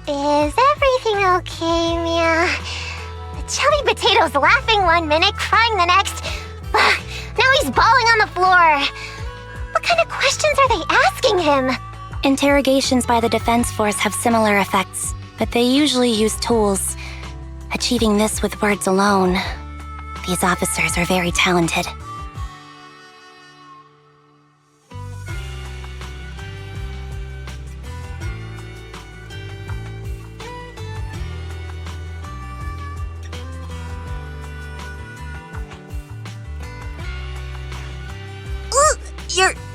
Is everything okay, Mia? The chubby potato's laughing one minute, crying the next. Now he's bawling on the floor. What kind of questions are they asking him? Interrogations by the defense force have similar effects, but they usually use tools. Achieving this with words alone. These officers are very talented.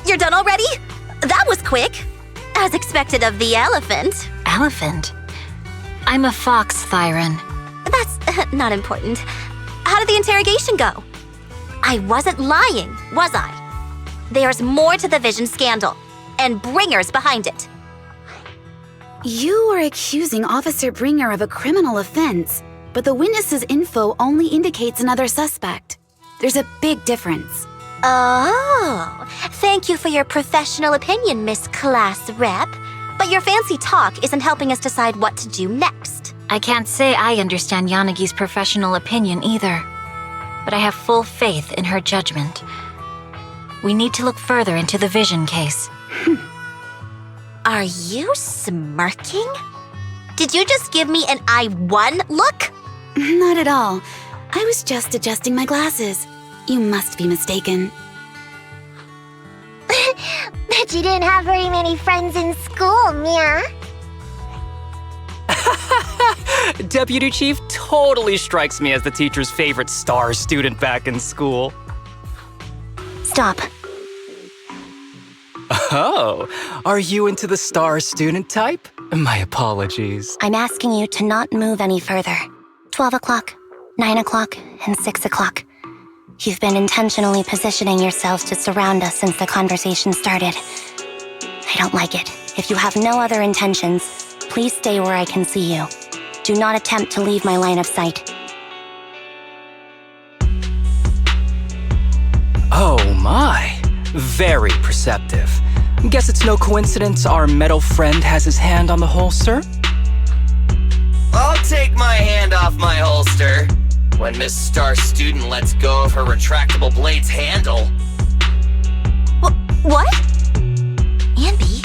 You're done already? That was quick. As expected of the elephant. Elephant? I'm a fox, Thyron. That's not important. How did the interrogation go? I wasn't lying, was I? There's more to the Vision scandal, and Bringer's behind it. You are accusing Officer Bringer of a criminal offense, but the witness's info only indicates another suspect. There's a big difference. Oh, thank you for your professional opinion, Miss Class Rep. But your fancy talk isn't helping us decide what to do next. I can't say I understand Yanagi's professional opinion either, but I have full faith in her judgment. We need to look further into the Vision case. Are you smirking? Did you just give me an I won look? Not at all. I was just adjusting my glasses. You must be mistaken. Bet you didn't have very many friends in school, Mia. Deputy Chief totally strikes me as the teacher's favorite star student back in school. Stop. Oh, are you into the star student type? My apologies. I'm asking you to not move any further. 12 o'clock, 9 o'clock, and 6 o'clock. You've been intentionally positioning yourselves to surround us since the conversation started. I don't like it. If you have no other intentions, please stay where I can see you. Do not attempt to leave my line of sight. Oh my, very perceptive. Guess it's no coincidence our metal friend has his hand on the holster? I'll take my hand off my holster when Miss Star Student lets go of her retractable blade's handle. What? Anby,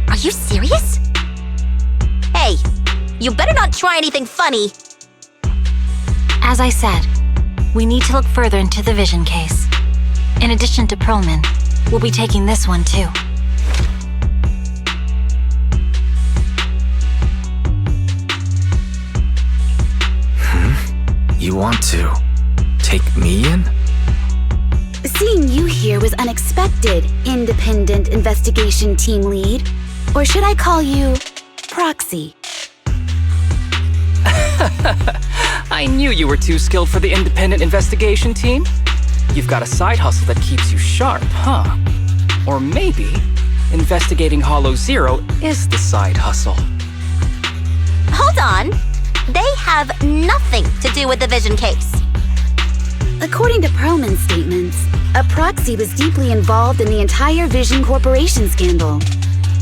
are you serious? Hey, you better not try anything funny. As I said, we need to look further into the Vision case. In addition to Perlman, we'll be taking this one too. You want to take me in? Seeing you here was unexpected, Independent Investigation Team Lead. Or should I call you Proxy? I knew you were too skilled for the independent investigation team. You've got a side hustle that keeps you sharp, huh? Or maybe investigating Hollow Zero is the side hustle. Hold on. They have nothing to do with the Vision case. According to Perlman's statements, a proxy was deeply involved in the entire Vision Corporation scandal.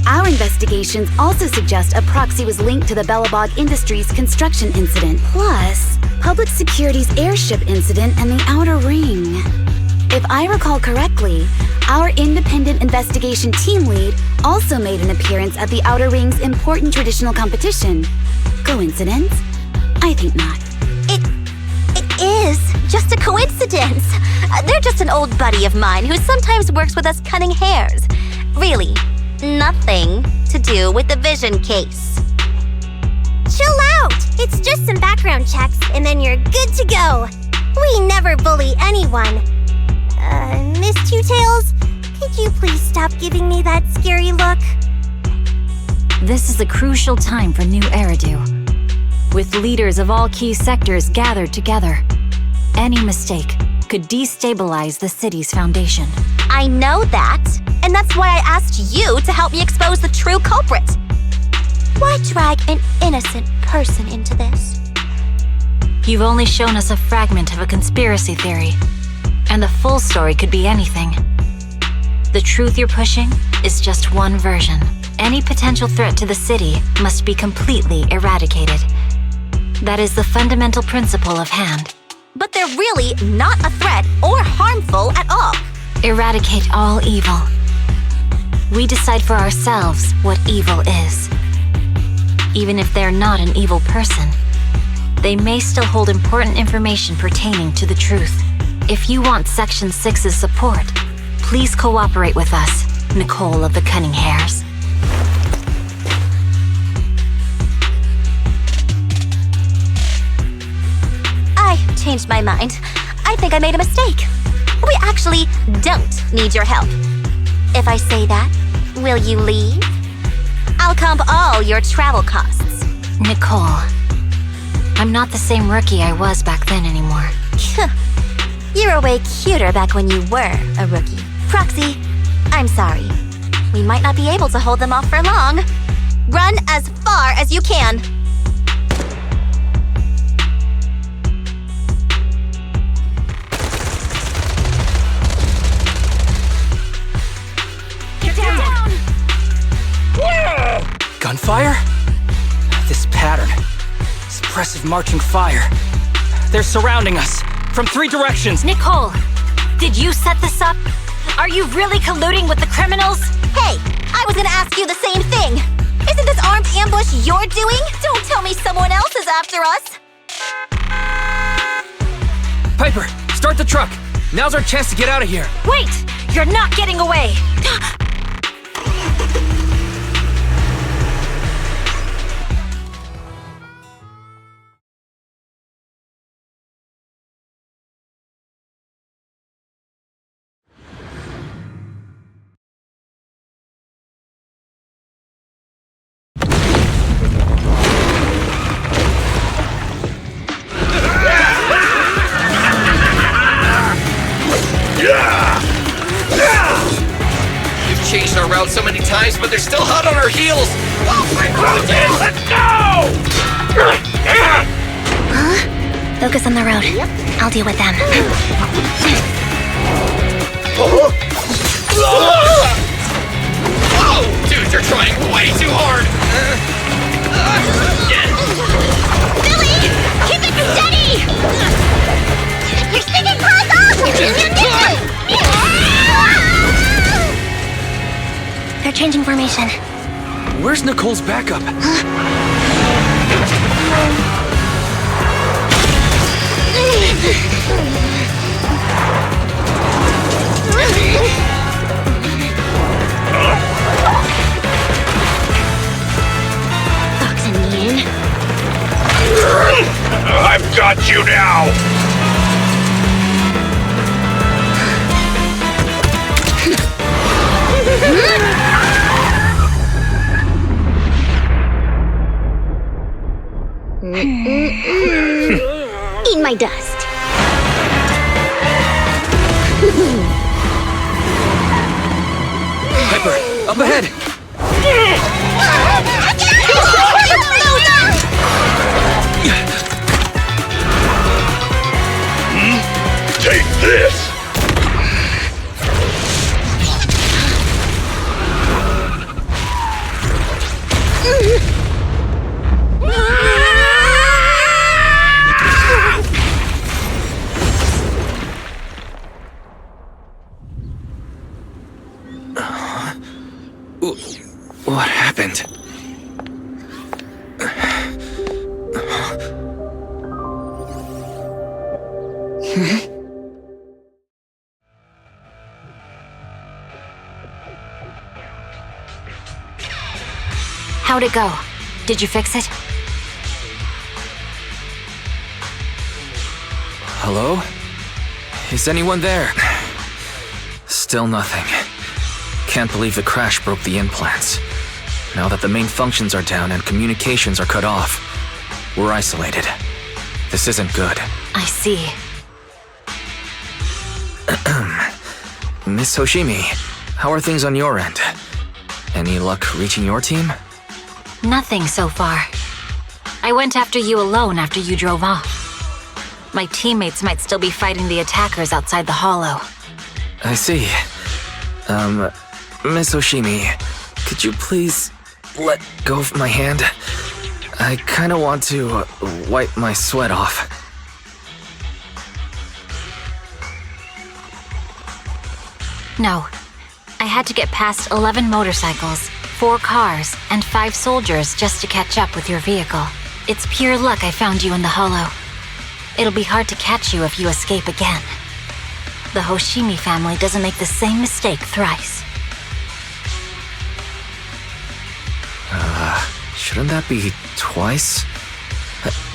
Our investigations also suggest a proxy was linked to the Bellabog Industries construction incident, plus Public Security's airship incident and the Outer Ring. If I recall correctly, our independent investigation team lead also made an appearance at the Outer Ring's important traditional competition. Coincidence? I think not. It is just a coincidence. They're just an old buddy of mine who sometimes works with us cutting hairs. Really, nothing to do with the Vision case. Chill out! It's just some background checks, and then you're good to go. We never bully anyone. Miss Two Tails, could you please stop giving me that scary look? This is a crucial time for New Eridu. With leaders of all key sectors gathered together, any mistake could destabilize the city's foundation. I know that, and that's why I asked you to help me expose the true culprit. Why drag an innocent person into this? You've only shown us a fragment of a conspiracy theory, and the full story could be anything. The truth you're pushing is just one version. Any potential threat to the city must be completely eradicated. That is the fundamental principle of Hand. But they're really not a threat or harmful at all. Eradicate all evil. We decide for ourselves what evil is. Even if they're not an evil person, they may still hold important information pertaining to the truth. If you want Section 6's support, please cooperate with us, Nicole of the Cunning Hairs. I changed my mind. I think I made a mistake. We actually don't need your help. If I say that, will you leave? I'll comp all your travel costs. Nicole, I'm not the same rookie I was back then anymore. You were way cuter back when you were a rookie. Proxy, I'm sorry. We might not be able to hold them off for long. Run as far as you can. Get down! Gunfire? This pattern. Suppressive marching fire. They're surrounding us. From 3 directions. Nicole, did you set this up? Are you really colluding with the criminals? Hey, I was gonna ask you the same thing. Isn't this armed ambush you're doing? Don't tell me someone else is after us. Piper, start the truck. Now's our chance to get out of here. Wait! You're not getting away! We've changed our route so many times, but they're still hot on our heels. Oh my God! Let's go! Focus on the road. I'll deal with them. Whoa! Dude, you're trying way too hard! Billy! Keep it steady! You're sticking claws off! They're changing formation. Where's Nicole's backup? Fox and Yin. I've got you now! Eat my dust. Piper, up ahead! Take this! What happened? How'd it go? Did you fix it? Hello? Is anyone there? Still nothing. Can't believe the crash broke the implants. Now that the main functions are down and communications are cut off, we're isolated. This isn't good. I see. Miss Hoshimi, how are things on your end? Any luck reaching your team? Nothing so far. I went after you alone after you drove off. My teammates might still be fighting the attackers outside the hollow. I see. Miss Oshimi, could you please let go of my hand? I kinda want to wipe my sweat off. No. I had to get past 11 motorcycles, 4 cars, and 5 soldiers just to catch up with your vehicle. It's pure luck I found you in the hollow. It'll be hard to catch you if you escape again. The Hoshimi family doesn't make the same mistake thrice. Shouldn't that be twice?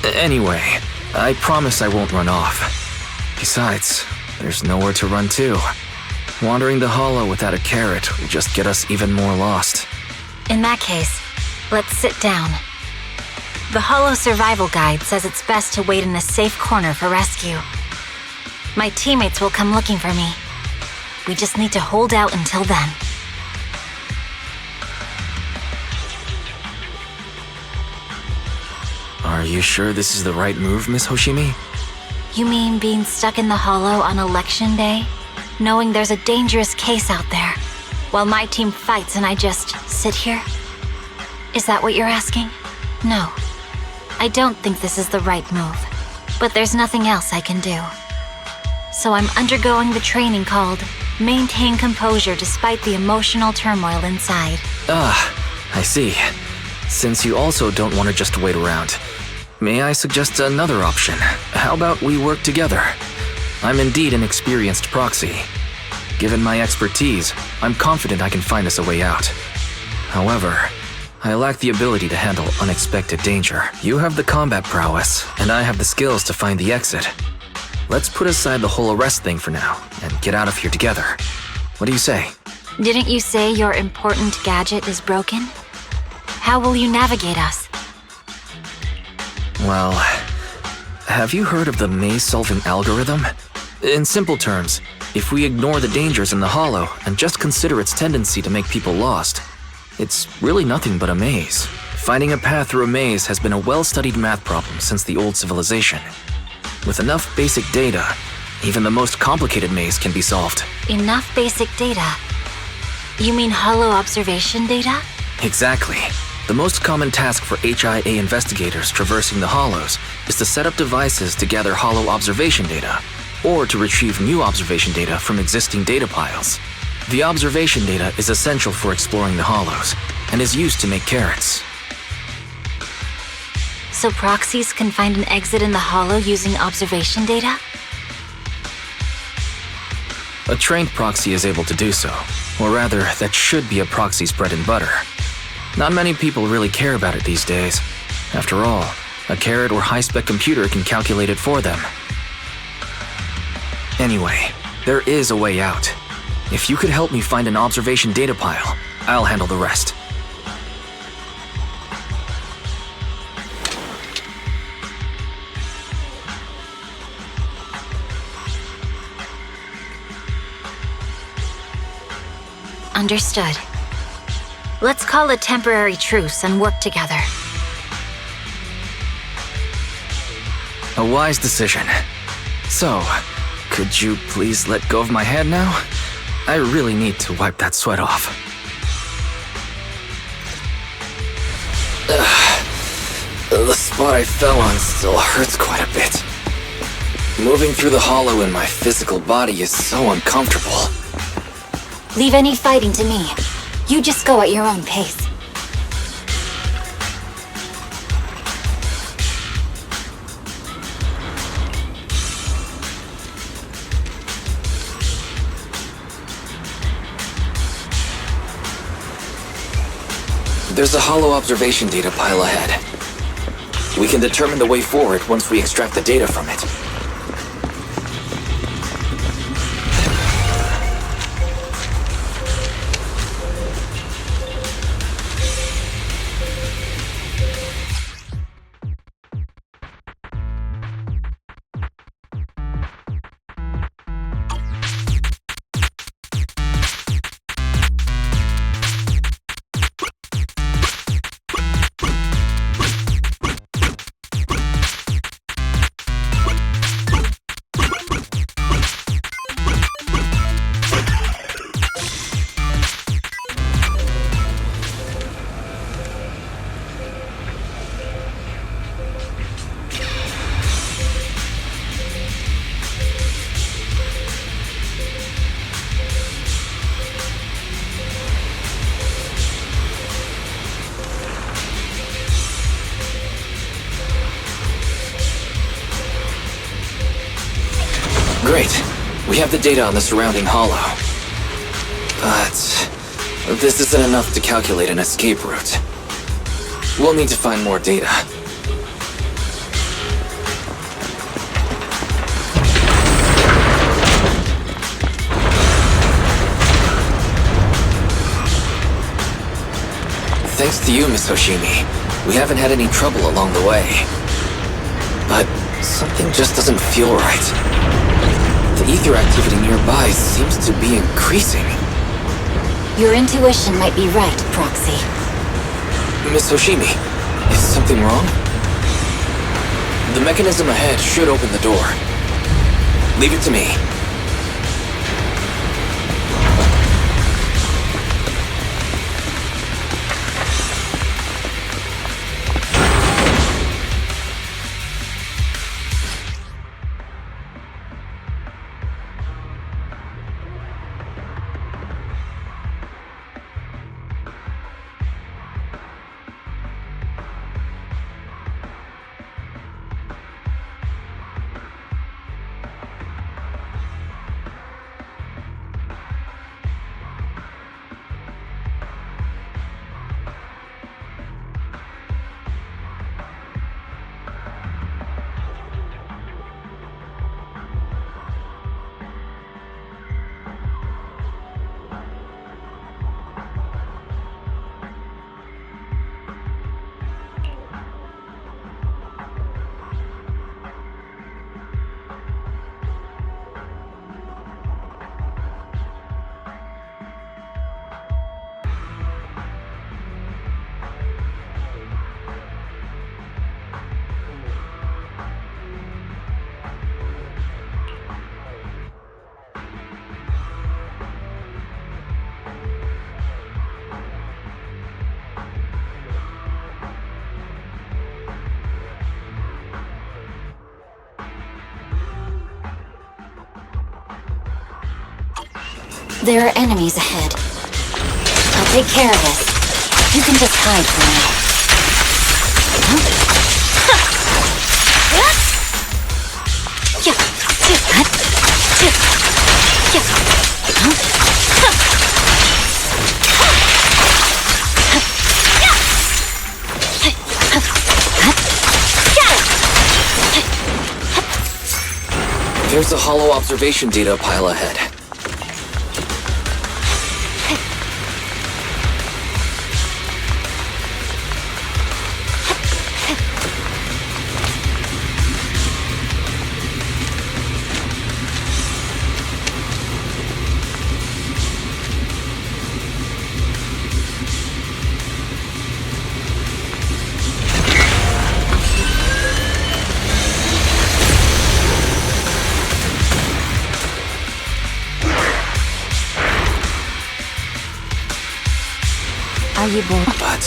Anyway, I promise I won't run off. Besides, there's nowhere to run to. Wandering the hollow without a carrot will just get us even more lost. In that case, let's sit down. The Hollow Survival Guide says it's best to wait in a safe corner for rescue. My teammates will come looking for me. We just need to hold out until then. Are you sure this is the right move, Miss Hoshimi? You mean being stuck in the hollow on election day? Knowing there's a dangerous case out there, while my team fights and I just sit here? Is that what you're asking? No. I don't think this is the right move, but there's nothing else I can do. So I'm undergoing the training called Maintain Composure Despite the Emotional Turmoil Inside. I see. Since you also don't want to just wait around, may I suggest another option? How about we work together? I'm indeed an experienced proxy. Given my expertise, I'm confident I can find us a way out. However, I lack the ability to handle unexpected danger. You have the combat prowess, and I have the skills to find the exit. Let's put aside the whole arrest thing for now, and get out of here together. What do you say? Didn't you say your important gadget is broken? How will you navigate us? Well, have you heard of the maze-solving algorithm? In simple terms, if we ignore the dangers in the hollow and just consider its tendency to make people lost, it's really nothing but a maze. Finding a path through a maze has been a well-studied math problem since the old civilization. With enough basic data, even the most complicated maze can be solved. Enough basic data? You mean hollow observation data? Exactly. The most common task for HIA investigators traversing the hollows is to set up devices to gather hollow observation data, or to retrieve new observation data from existing data piles. The observation data is essential for exploring the hollows, and is used to make carrots. So proxies can find an exit in the hollow using observation data? A trained proxy is able to do so, or rather, that should be a proxy's bread and butter. Not many people really care about it these days. After all, a carrot or high-spec computer can calculate it for them. Anyway, there is a way out. If you could help me find an observation data pile, I'll handle the rest. Understood. Let's call a temporary truce and work together. A wise decision. So, could you please let go of my hand now? I really need to wipe that sweat off. The spot I fell on still hurts quite a bit. Moving through the hollow in my physical body is so uncomfortable. Leave any fighting to me. You just go at your own pace. There's a hollow observation data pile ahead. We can determine the way forward once we extract the data from it. We have the data on the surrounding hollow. But this isn't enough to calculate an escape route. We'll need to find more data. Thanks to you, Miss Hoshimi, we haven't had any trouble along the way. But something just doesn't feel right. The ether activity nearby seems to be increasing. Your intuition might be right, Proxy. Miss Hoshimi, is something wrong? The mechanism ahead should open the door. Leave it to me. There are enemies ahead. I'll take care of this. You can just hide for now. There's a hollow observation data pile ahead. Are you bored? But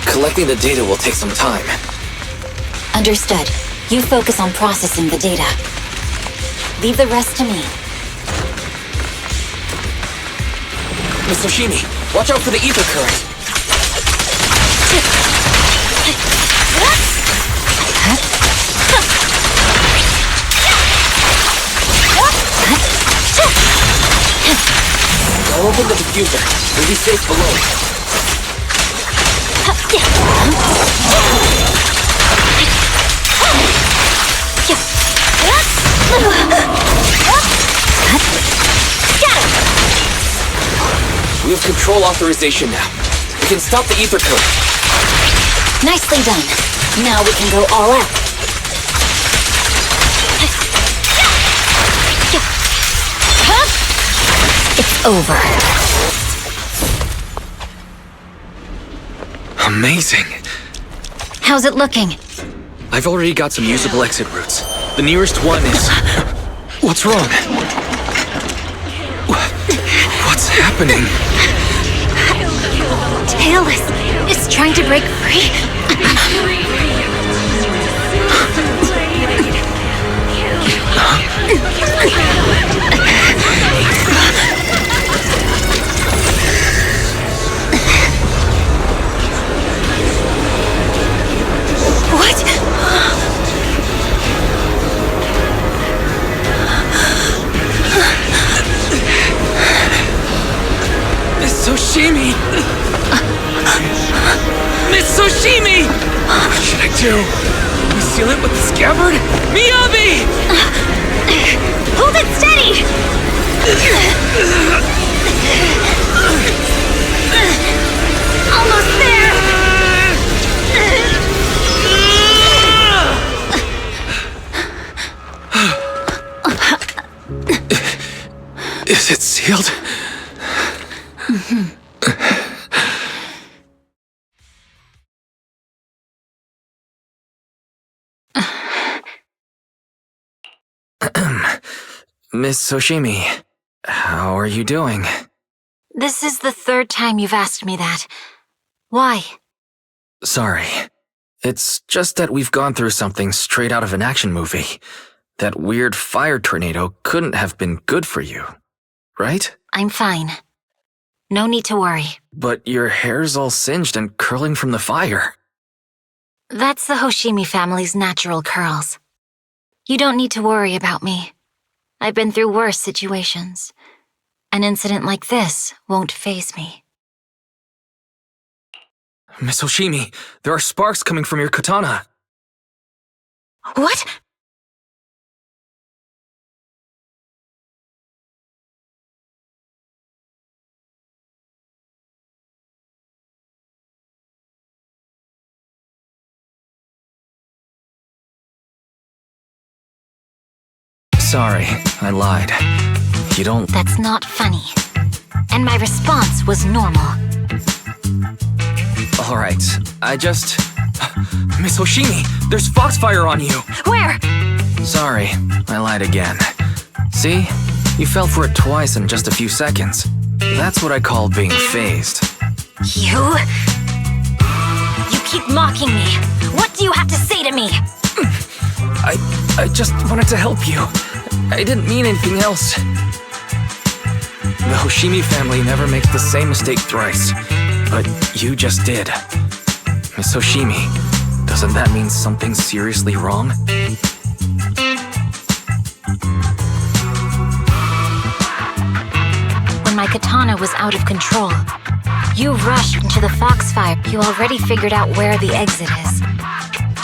collecting the data will take some time. Understood. You focus on processing the data. Leave the rest to me. Miss Hoshimi, watch out for the ether current. I'll open the diffuser. We'll be safe below. We have control authorization now. We can stop the ether current. Nicely done. Now we can go all out. It's over. Amazing. How's it looking? I've already got some usable exit routes. The nearest one is... What's wrong? What's happening? Tailless is trying to break free. What? Miss Soshimi! What should I do? We seal it with the scabbard? Miyabi! Hold it steady! Almost there! Is it sealed? Miss Soshimi, how are you doing? This is the third time you've asked me that. Why? Sorry. It's just that we've gone through something straight out of an action movie. That weird fire tornado couldn't have been good for you, right? I'm fine. No need to worry. But your hair's all singed and curling from the fire. That's the Hoshimi family's natural curls. You don't need to worry about me. I've been through worse situations. An incident like this won't faze me. Miss Hoshimi, there are sparks coming from your katana. What? Sorry, I lied. You don't... That's not funny. And my response was normal. Alright, I just... Miss Hoshimi, there's foxfire on you! Where? Sorry, I lied again. See? You fell for it twice in just a few seconds. That's what I call being phased. You? You keep mocking me. What do you have to say to me? I just wanted to help you. I didn't mean anything else. The Hoshimi family never makes the same mistake thrice. But you just did. Miss Hoshimi, doesn't that mean something's seriously wrong? When my katana was out of control, you rushed into the foxfire. You already figured out where the exit is.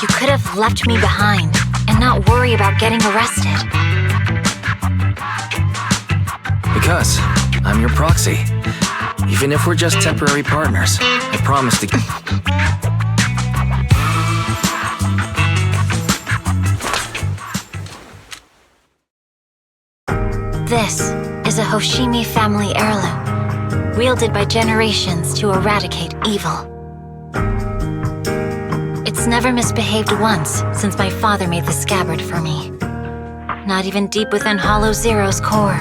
You could have left me behind and not worry about getting arrested. Because I'm your proxy. Even if we're just temporary partners, I promise to... This is a Hoshimi family heirloom, wielded by generations to eradicate evil. It's never misbehaved once since my father made the scabbard for me. Not even deep within Hollow Zero's core.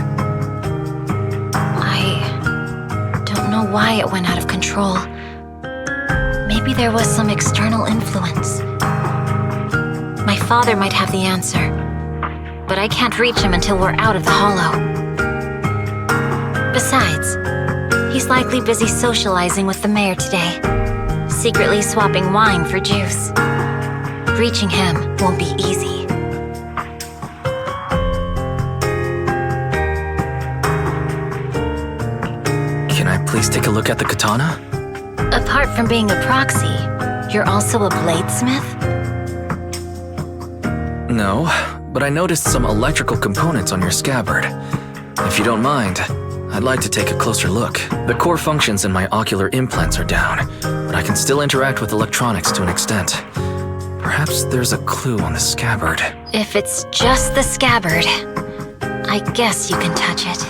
I don't know why it went out of control. Maybe there was some external influence. My father might have the answer, but I can't reach him until we're out of the Hollow. Besides, he's likely busy socializing with the mayor today, secretly swapping wine for juice. Reaching him won't be easy. Can I please take a look at the katana? Apart from being a proxy, you're also a bladesmith? No, but I noticed some electrical components on your scabbard. If you don't mind, I'd like to take a closer look. The core functions in my ocular implants are down, but I can still interact with electronics to an extent. Perhaps there's a clue on the scabbard. If it's just the scabbard, I guess you can touch it.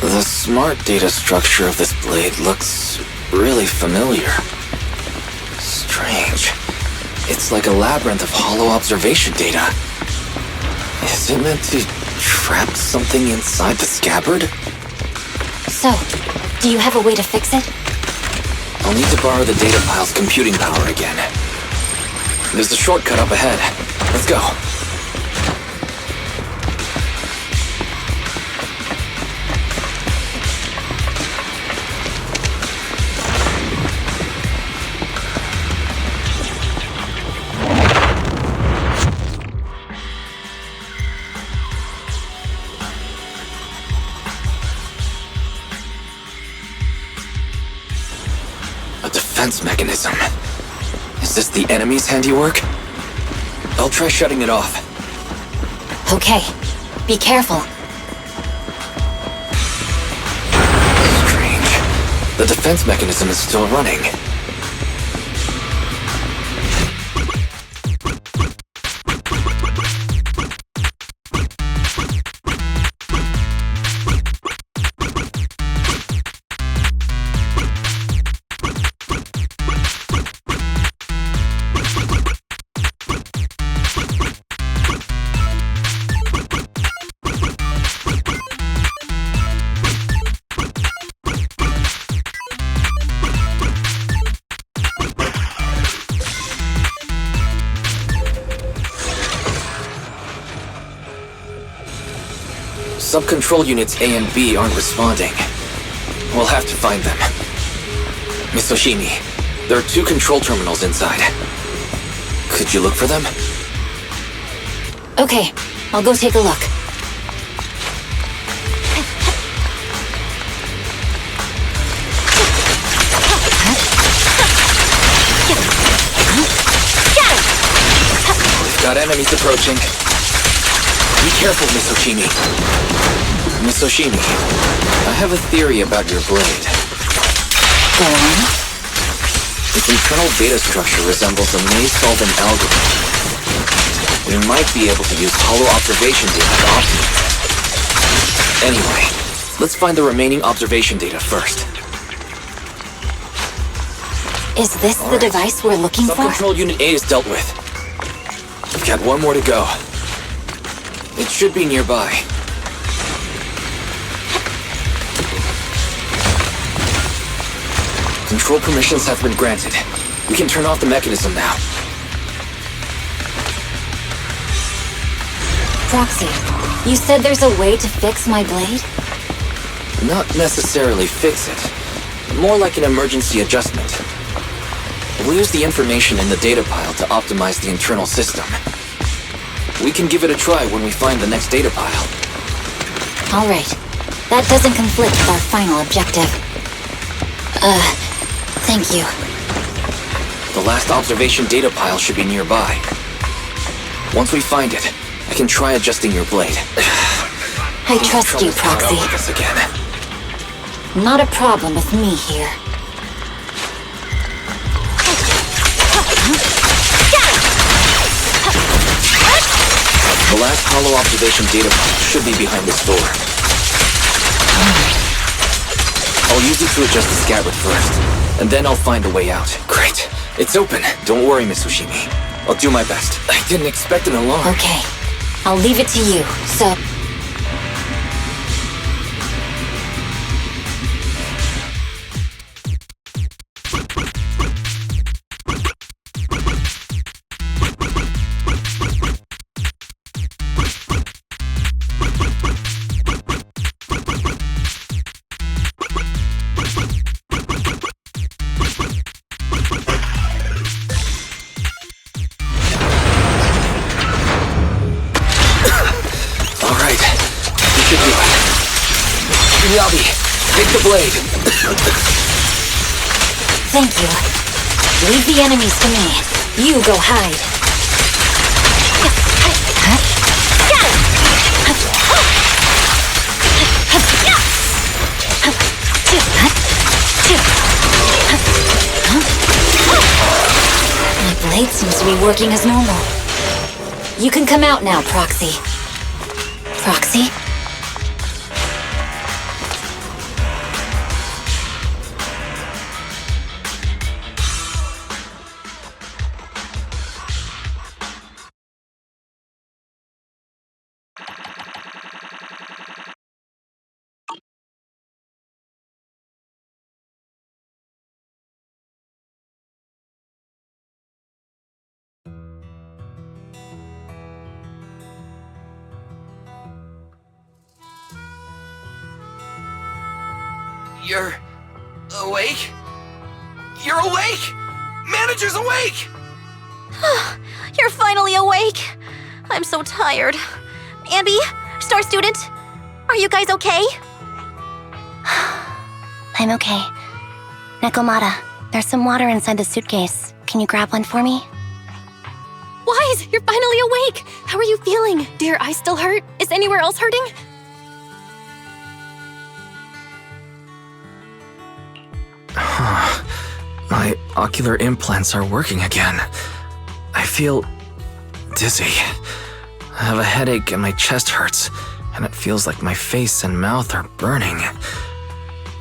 The smart data structure of this blade looks really familiar. Strange. It's like a labyrinth of hollow observation data. Is it meant to trap something inside the scabbard? So, do you have a way to fix it? I'll need to borrow the data pile's computing power again. There's a shortcut up ahead. Let's go. defense mechanism. Is this the enemy's handiwork? I'll try shutting it off. Okay, be careful. Strange. The defense mechanism is still running. Sub-control units A and B aren't responding. We'll have to find them. Miss Oshimi, there are 2 control terminals inside. Could you look for them? Okay, I'll go take a look. We've got enemies approaching. Be careful, Miss Oshimi. Miss Oshimi, I have a theory about your blade. Go on. Its internal data structure resembles a maze-solving algorithm. We might be able to use hollow observation data to optimize it. Anyway, let's find the remaining observation data first. Is this the device we're looking for? Sub-control unit A is dealt with. We've got 1 more to go. It should be nearby. Control permissions have been granted. We can turn off the mechanism now. Proxy, you said there's a way to fix my blade? Not necessarily fix it. More like an emergency adjustment. We'll use the information in the data pile to optimize the internal system. We can give it a try when we find the next data pile. All right. That doesn't conflict with our final objective. Thank you. The last observation data pile should be nearby. Once we find it, I can try adjusting your blade. I trust you, Proxy. With us again. Not a problem with me here. The last hollow observation data pile should be behind this door. I'll use it to adjust the scabbard first, and then I'll find a way out. Great. It's open. Don't worry, Miss Oshimi. I'll do my best. I didn't expect an alarm. Okay. I'll leave it to you, so... Yabi, take the blade. Thank you. Leave the enemies to me. You go hide. My blade seems to be working as normal. You can come out now, Proxy. Proxy? You're awake? You're awake! Manager's awake! You're finally awake. I'm so tired. Ambi, Star Student, are you guys okay? I'm okay. Nekomata, There's some water inside the suitcase. Can you grab one for me? Wise, you're finally awake! How are you feeling? Do your eyes still hurt? Is anywhere else hurting? My ocular implants are working again. I feel dizzy. I have a headache and my chest hurts, and it feels like my face and mouth are burning.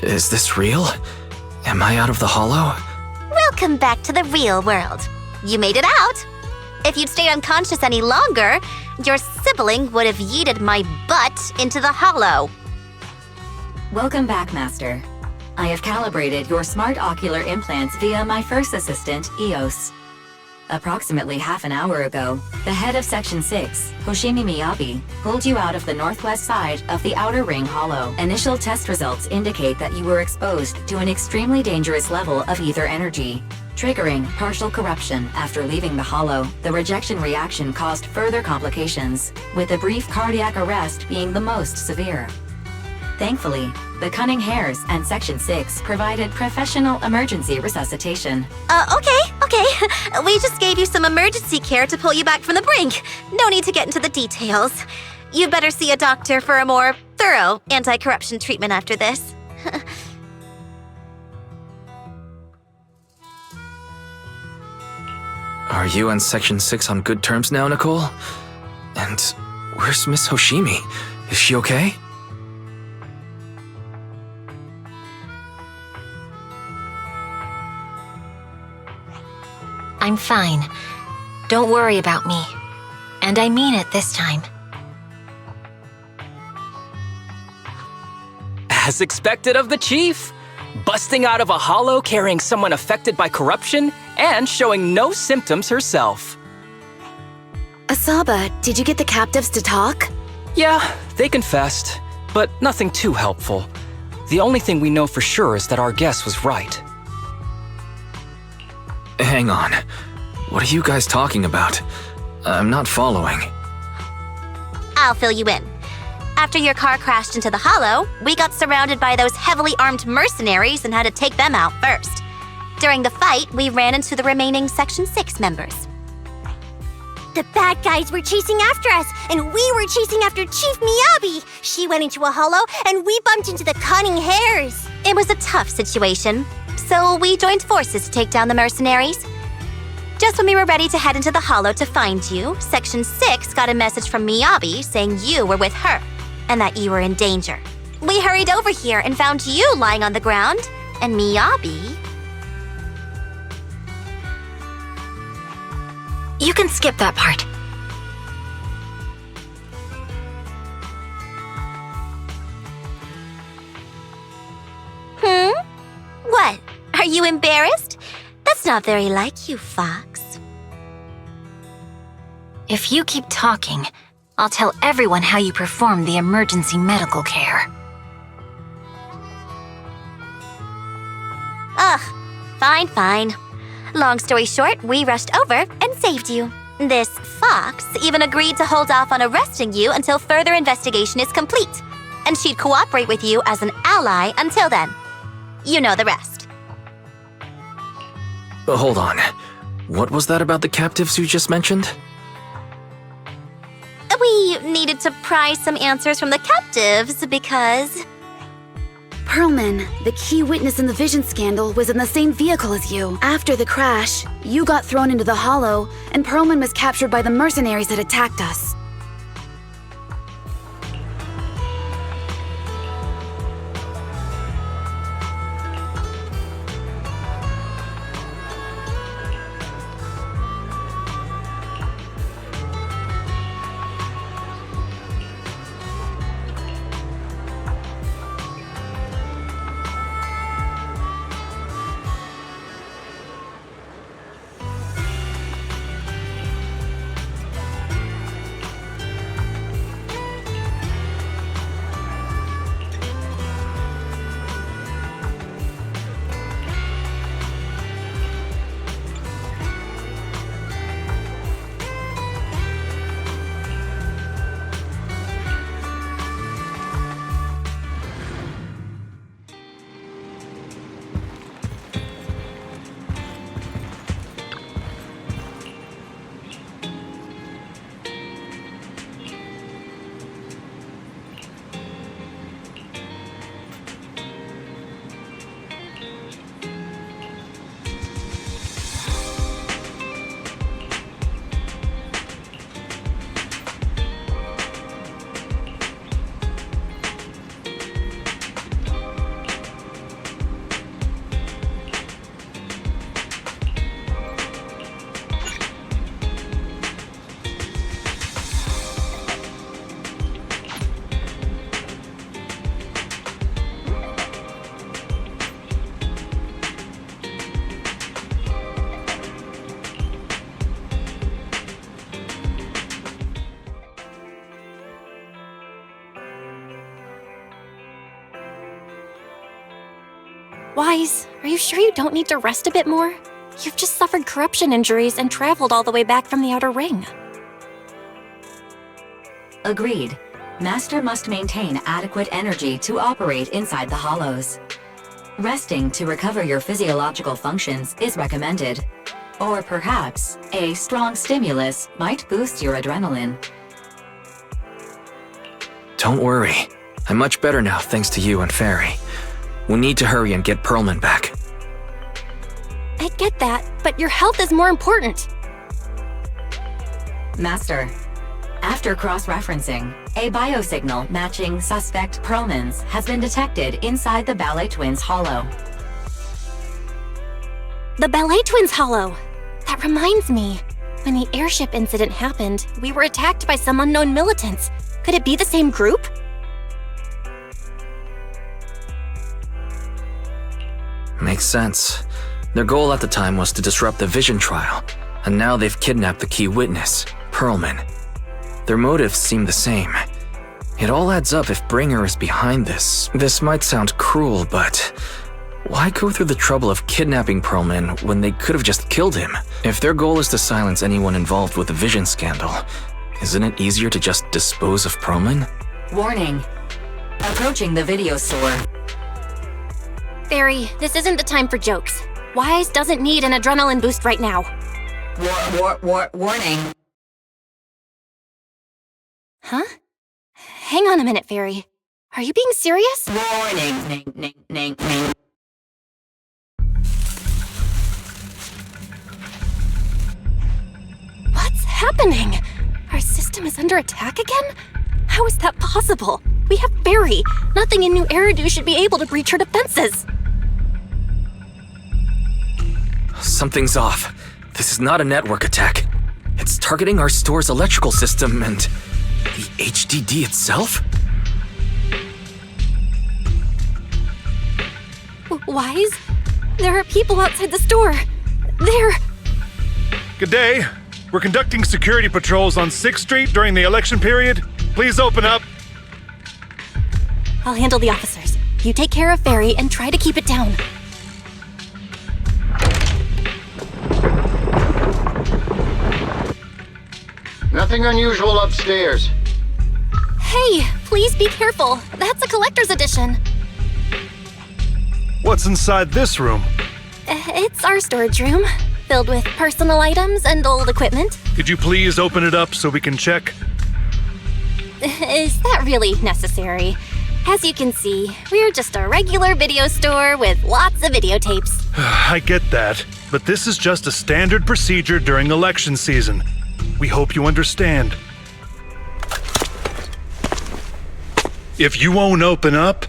Is this real? Am I out of the hollow? Welcome back to the real world. You made it out. If you'd stayed unconscious any longer, your sibling would have yeeted my butt into the hollow. Welcome back, Master. I have calibrated your smart ocular implants via my first assistant, EOS. Approximately half an hour ago, the head of Section 6, Hoshimi Miyabi, pulled you out of the northwest side of the Outer Ring Hollow. Initial test results indicate that you were exposed to an extremely dangerous level of ether energy, triggering partial corruption. After leaving the hollow, the rejection reaction caused further complications, with a brief cardiac arrest being the most severe. Thankfully, the Cunning Hares and Section 6 provided professional emergency resuscitation. Okay. We just gave you some emergency care to pull you back from the brink. No need to get into the details. You better see a doctor for a more thorough anti-corruption treatment after this. Are you and Section 6 on good terms now, Nicole? And where's Miss Hoshimi? Is she okay? I'm fine. Don't worry about me. And I mean it this time. As expected of the Chief, busting out of a hollow carrying someone affected by corruption and showing no symptoms herself. Asaba, did you get the captives to talk? Yeah, they confessed, but nothing too helpful. The only thing we know for sure is that our guess was right. Hang on. What are you guys talking about? I'm not following. I'll fill you in. After your car crashed into the hollow, we got surrounded by those heavily armed mercenaries and had to take them out first. During the fight, we ran into the remaining Section 6 members. The bad guys were chasing after us, and we were chasing after Chief Miyabi. She went into a hollow, and we bumped into the Cunning Hares. It was a tough situation, so we joined forces to take down the mercenaries. Just when we were ready to head into the hollow to find you, Section 6 got a message from Miyabi saying you were with her, and that you were in danger. We hurried over here and found you lying on the ground, and Miyabi... You can skip that part. What? Are you embarrassed? That's not very like you, Fox. If you keep talking, I'll tell everyone how you performed the emergency medical care. Ugh, fine. Long story short, we rushed over and saved you. This Fox even agreed to hold off on arresting you until further investigation is complete, and she'd cooperate with you as an ally until then. You know the rest. Hold on. What was that about the captives you just mentioned? We needed to pry some answers from the captives because... Perlman, the key witness in the Vision scandal, was in the same vehicle as you. After the crash, you got thrown into the hollow, and Perlman was captured by the mercenaries that attacked us. Wise, are you sure you don't need to rest a bit more? You've just suffered corruption injuries and traveled all the way back from the Outer Ring. Agreed. Master must maintain adequate energy to operate inside the hollows. Resting to recover your physiological functions is recommended. Or perhaps, a strong stimulus might boost your adrenaline. Don't worry. I'm much better now thanks to you and Fairy. We need to hurry and get Perlman back. I get that, but your health is more important. Master, after cross-referencing, a biosignal matching suspect Perlman's has been detected inside the Ballet Twins hollow. The Ballet Twins hollow! That reminds me. When the airship incident happened, we were attacked by some unknown militants. Could it be the same group? Makes sense. Their goal at the time was to disrupt the vision trial, and now they've kidnapped the key witness, Perlman. Their motives seem the same. It all adds up if Bringer is behind this. This might sound cruel, but why go through the trouble of kidnapping Perlman when they could have just killed him? If their goal is to silence anyone involved with the vision scandal, isn't it easier to just dispose of Perlman? Warning. Approaching the video store. Fairy, this isn't the time for jokes. Wise doesn't need an adrenaline boost right now. Warning. Huh? Hang on a minute, Fairy. Are you being serious? Warning. Ning. What's happening? Our system is under attack again? How is that possible? We have Fairy. Nothing in New Eridu should be able to breach her defenses. Something's off. This is not a network attack. It's targeting our store's electrical system and the HDD itself? Wise? There are people outside the store. They're... Good day. We're conducting security patrols on 6th Street during the election period. Please open up. I'll handle the officers. You take care of Fairy and try to keep it down. Nothing unusual upstairs. Hey, please be careful. That's a collector's edition. What's inside this room? It's our storage room, filled with personal items and old equipment. Could you please open it up so we can check? Is that really necessary? As you can see, we're just a regular video store with lots of videotapes. I get that, but this is just a standard procedure during election season. We hope you understand. If you won't open up,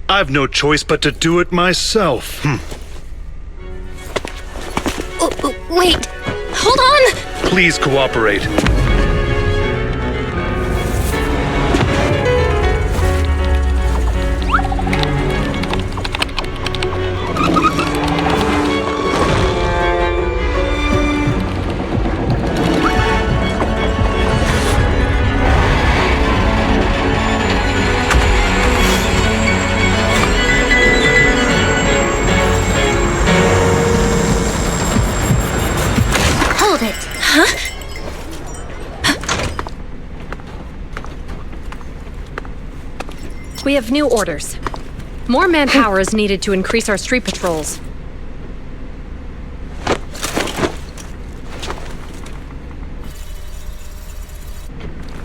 I've no choice but to do it myself. Wait, hold on! Please cooperate. We have new orders. More manpower is needed to increase our street patrols.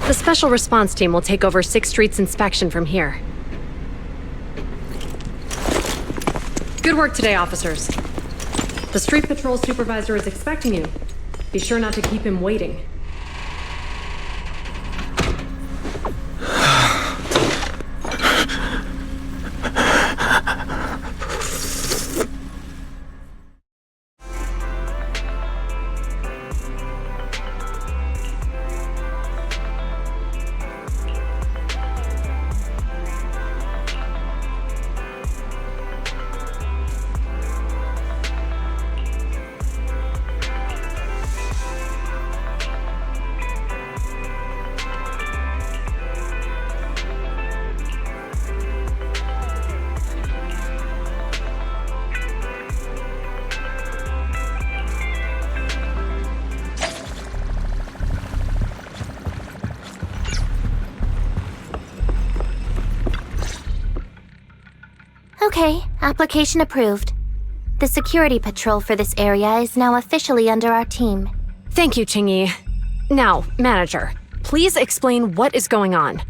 The Special Response Team will take over 6th Street's inspection from here. Good work today, officers. The Street Patrol Supervisor is expecting you. Be sure not to keep him waiting. Okay, application approved. The security patrol for this area is now officially under our team. Thank you, Qingyi. Now, Manager, please explain what is going on.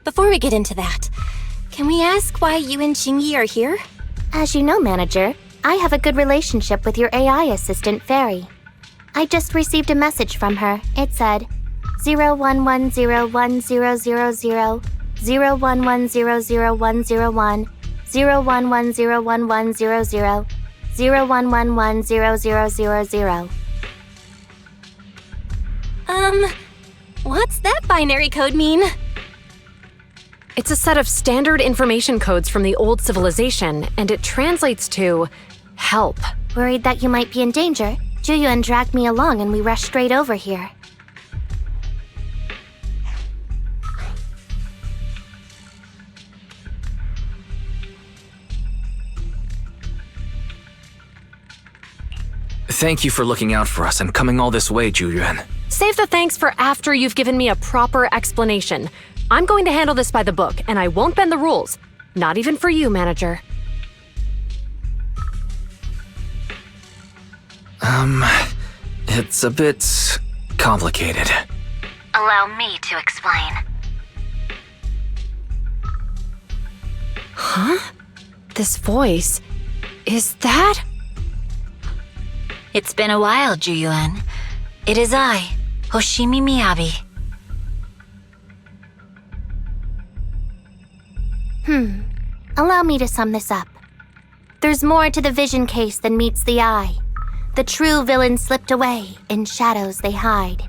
Before we get into that, can we ask why you and Qingyi are here? As you know, Manager, I have a good relationship with your AI assistant, Fairy. I just received a message from her. It said, 01101000, 01100101, 01101100, 01110000. What's that binary code mean? It's a set of standard information codes from the old civilization, and it translates to help. Worried that you might be in danger, Juyuan dragged me along and we rushed straight over here. Thank you for looking out for us and coming all this way, Juyuan. Save the thanks for after you've given me a proper explanation. I'm going to handle this by the book, and I won't bend the rules. Not even for you, Manager. It's a bit complicated. Allow me to explain. Huh? This voice... is that... It's been a while, Juyuan. It is I, Hoshimi Miyabi. Allow me to sum this up. There's more to the vision case than meets the eye. The true villain slipped away, in shadows they hide.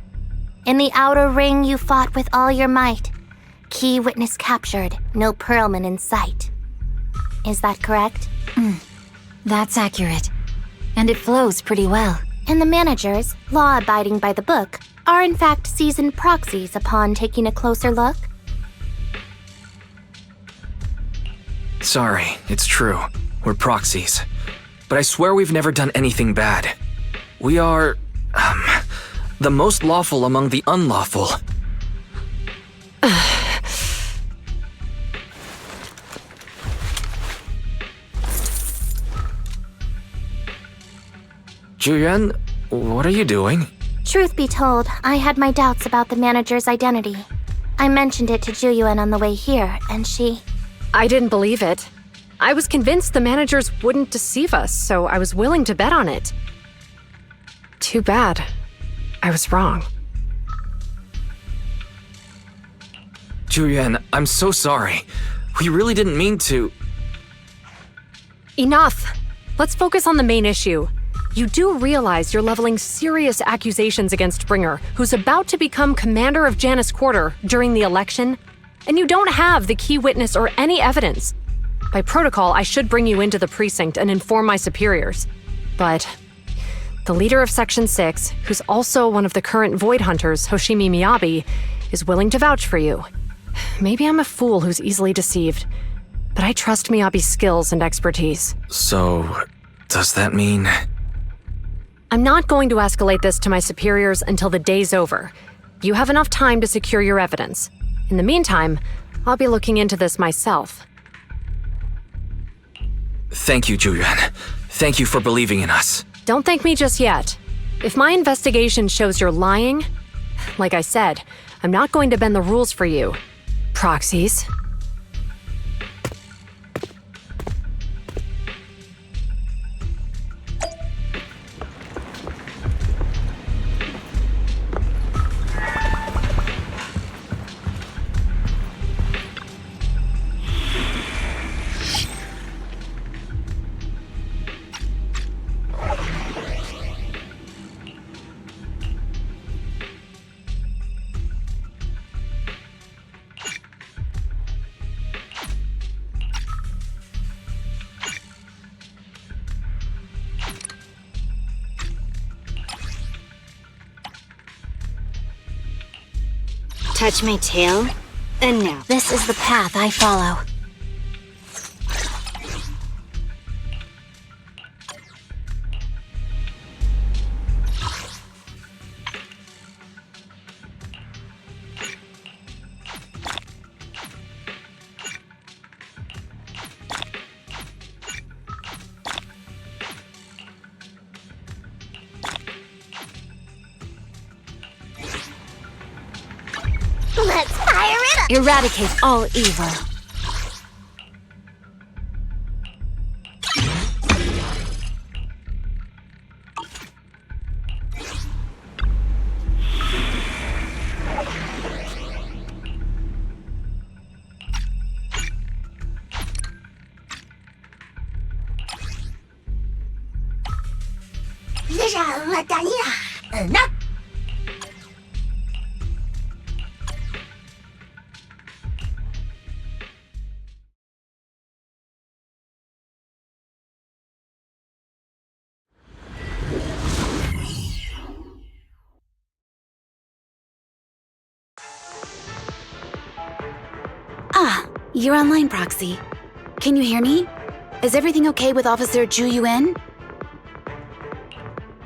In the outer ring you fought with all your might. Key witness captured, no Pearlman in sight. Is that correct? That's accurate. And it flows pretty well. And the managers, law-abiding by the book, are in fact seasoned proxies upon taking a closer look? Sorry, it's true. We're proxies. But I swear we've never done anything bad. We are, the most lawful among the unlawful. Juyuan, what are you doing? Truth be told, I had my doubts about the manager's identity. I mentioned it to Juyuan on the way here, and she... I didn't believe it. I was convinced the managers wouldn't deceive us, so I was willing to bet on it. Too bad. I was wrong. Juyuan, I'm so sorry. We really didn't mean to... Enough! Let's focus on the main issue. You do realize you're leveling serious accusations against Bringer, who's about to become commander of Janus Quarter during the election, and you don't have the key witness or any evidence. By protocol, I should bring you into the precinct and inform my superiors. But the leader of Section 6, who's also one of the current Void Hunters, Hoshimi Miyabi, is willing to vouch for you. Maybe I'm a fool who's easily deceived, but I trust Miyabi's skills and expertise. So, does that mean... I'm not going to escalate this to my superiors until the day's over. You have enough time to secure your evidence. In the meantime, I'll be looking into this myself. Thank you, Juyuan. Thank you for believing in us. Don't thank me just yet. If my investigation shows you're lying, like I said, I'm not going to bend the rules for you. Proxies. Touch my tail, and now. This is the path I follow. Eradicate all evil. Ah, you're online, Proxy. Can you hear me? Is everything okay with Officer Ju Yuen?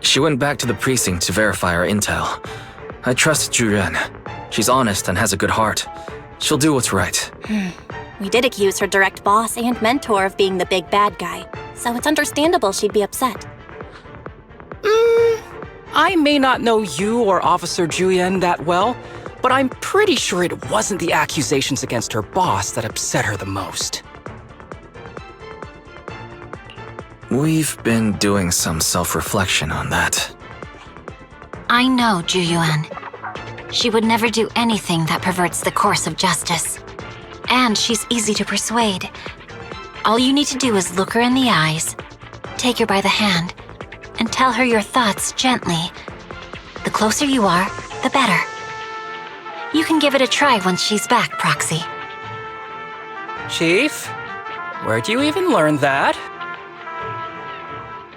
She went back to the precinct to verify our intel. I trust Juren. She's honest and has a good heart. She'll do what's right. We did accuse her direct boss and mentor of being the big bad guy, so it's understandable she'd be upset. I may not know you or Officer Juyen that well, but I'm pretty sure it wasn't the accusations against her boss that upset her the most. We've been doing some self-reflection on that. I know Ju Yuan. She would never do anything that perverts the course of justice. And she's easy to persuade. All you need to do is look her in the eyes, take her by the hand, and tell her your thoughts gently. The closer you are, the better. You can give it a try once she's back, Proxy. Chief, where'd you even learn that?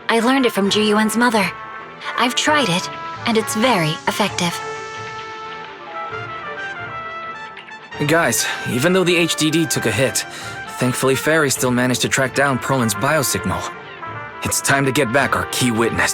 I learned it from Ju Yuan's mother. I've tried it, and it's very effective. Guys, even though the HDD took a hit, thankfully Fairy still managed to track down Perlin's biosignal. It's time to get back our key witness.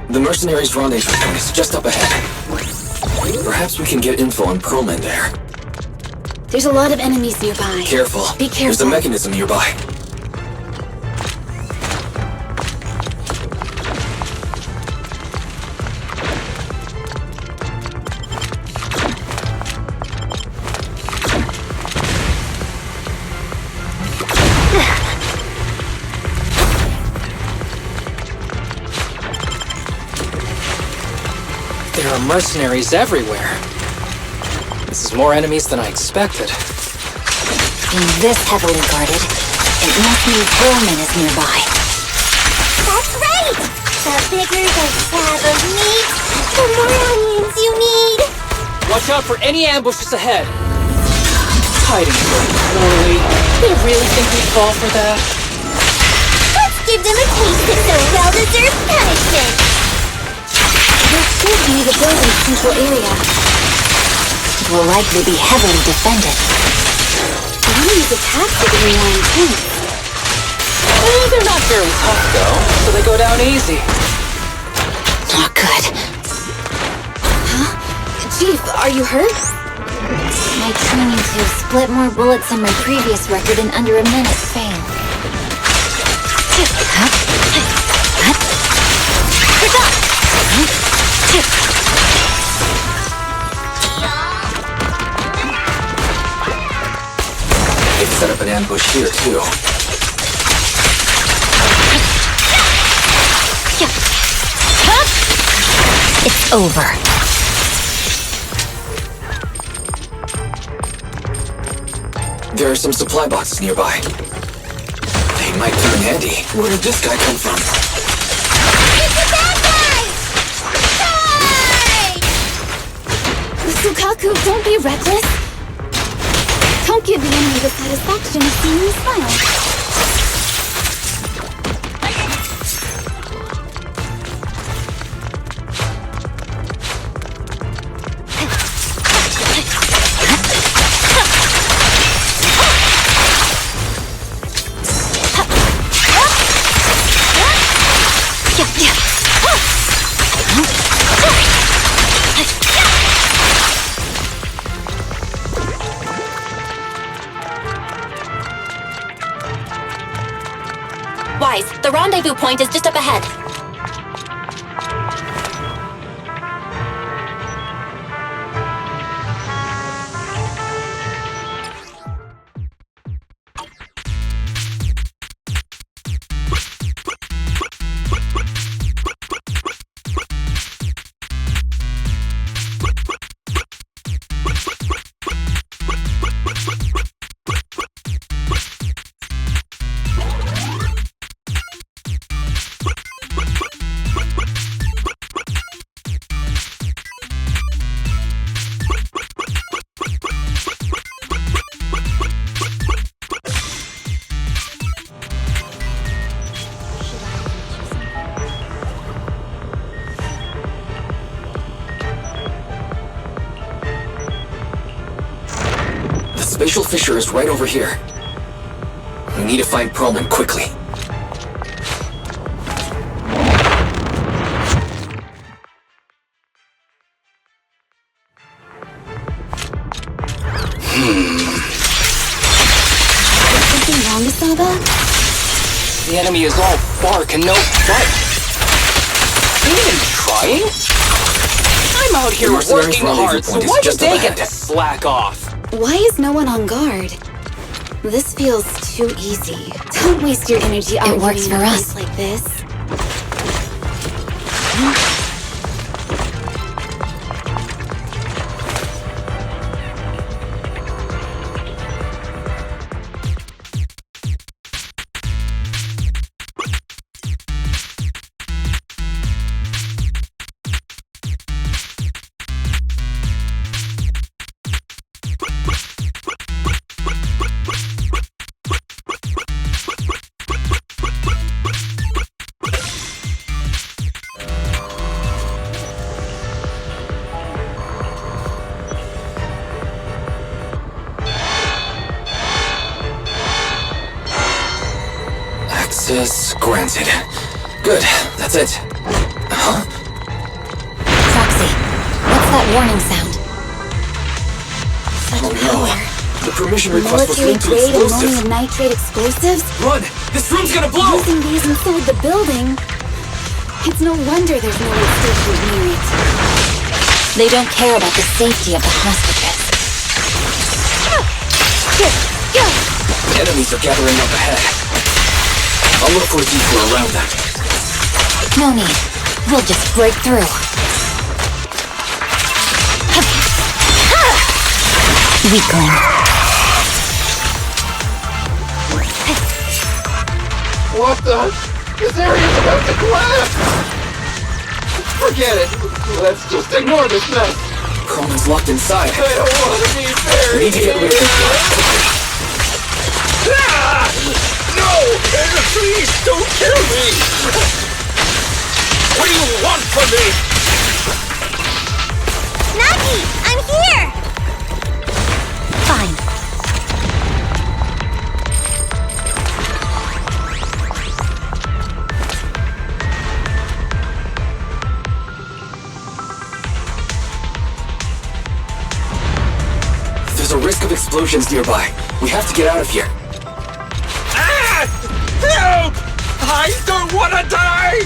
The mercenaries' rendezvous point is just up ahead. Perhaps we can get info on Perlman there. There's a lot of enemies nearby. Careful. Be careful. There's a mechanism nearby. There are mercenaries everywhere. This is more enemies than I expected. Being this heavily guarded, it must mean Perlman is nearby. That's right! The bigger the slab of meat, the more onions you need! Watch out for any ambushes ahead! Hiding so poorly. They really think we'd fall for that? Let's give them a taste of the well-deserved punishment! This should be the building's central area. It will likely be heavily defended. The enemy's attacks are getting more intense. They're not very tough though, so they go down easy. Not good. Huh? Chief, are you hurt? My training to have split more bullets than my previous record in under a minute failed. They've set up an ambush here, too. It's over. There are some supply boxes nearby. They might come in handy. Where did this guy come from? It's the bad guys! Sukaku, don't be reckless. Don't give the enemy the satisfaction of seeing you smile. Wise, the rendezvous point is just up ahead. The spatial fissure is right over here. We need to find Perlman quickly. Something wrong, Asaba? The enemy is all bark and no bite. Ain't even trying? I'm out here working hard, so why did they get to slack off? Why is no one on guard? This feels too easy. Don't waste your energy arguing works for in a us. place like this. Access granted. Good, that's it. Huh? Proxy, what's that warning sound? Oh no. The permission request was linked to Military-grade explosives. ammonium nitrate explosives? Run! This room's gonna blow! Using these inside the building? It's no wonder there's no one stationed near it. They don't care about the safety of the hostages. Enemies are gathering up ahead. I'll look for a detour around them. No need. We'll just break through. Weakling. What the? This area's about to collapse! Forget it. Let's just ignore this mess. Perlman's locked inside. I don't want to be buried. We need to get rid of this. Ah! No! Please don't kill me! What do you want from me? Nagi, I'm here! Fine. There's a risk of explosions nearby. We have to get out of here. Ah! Help! I don't want to die!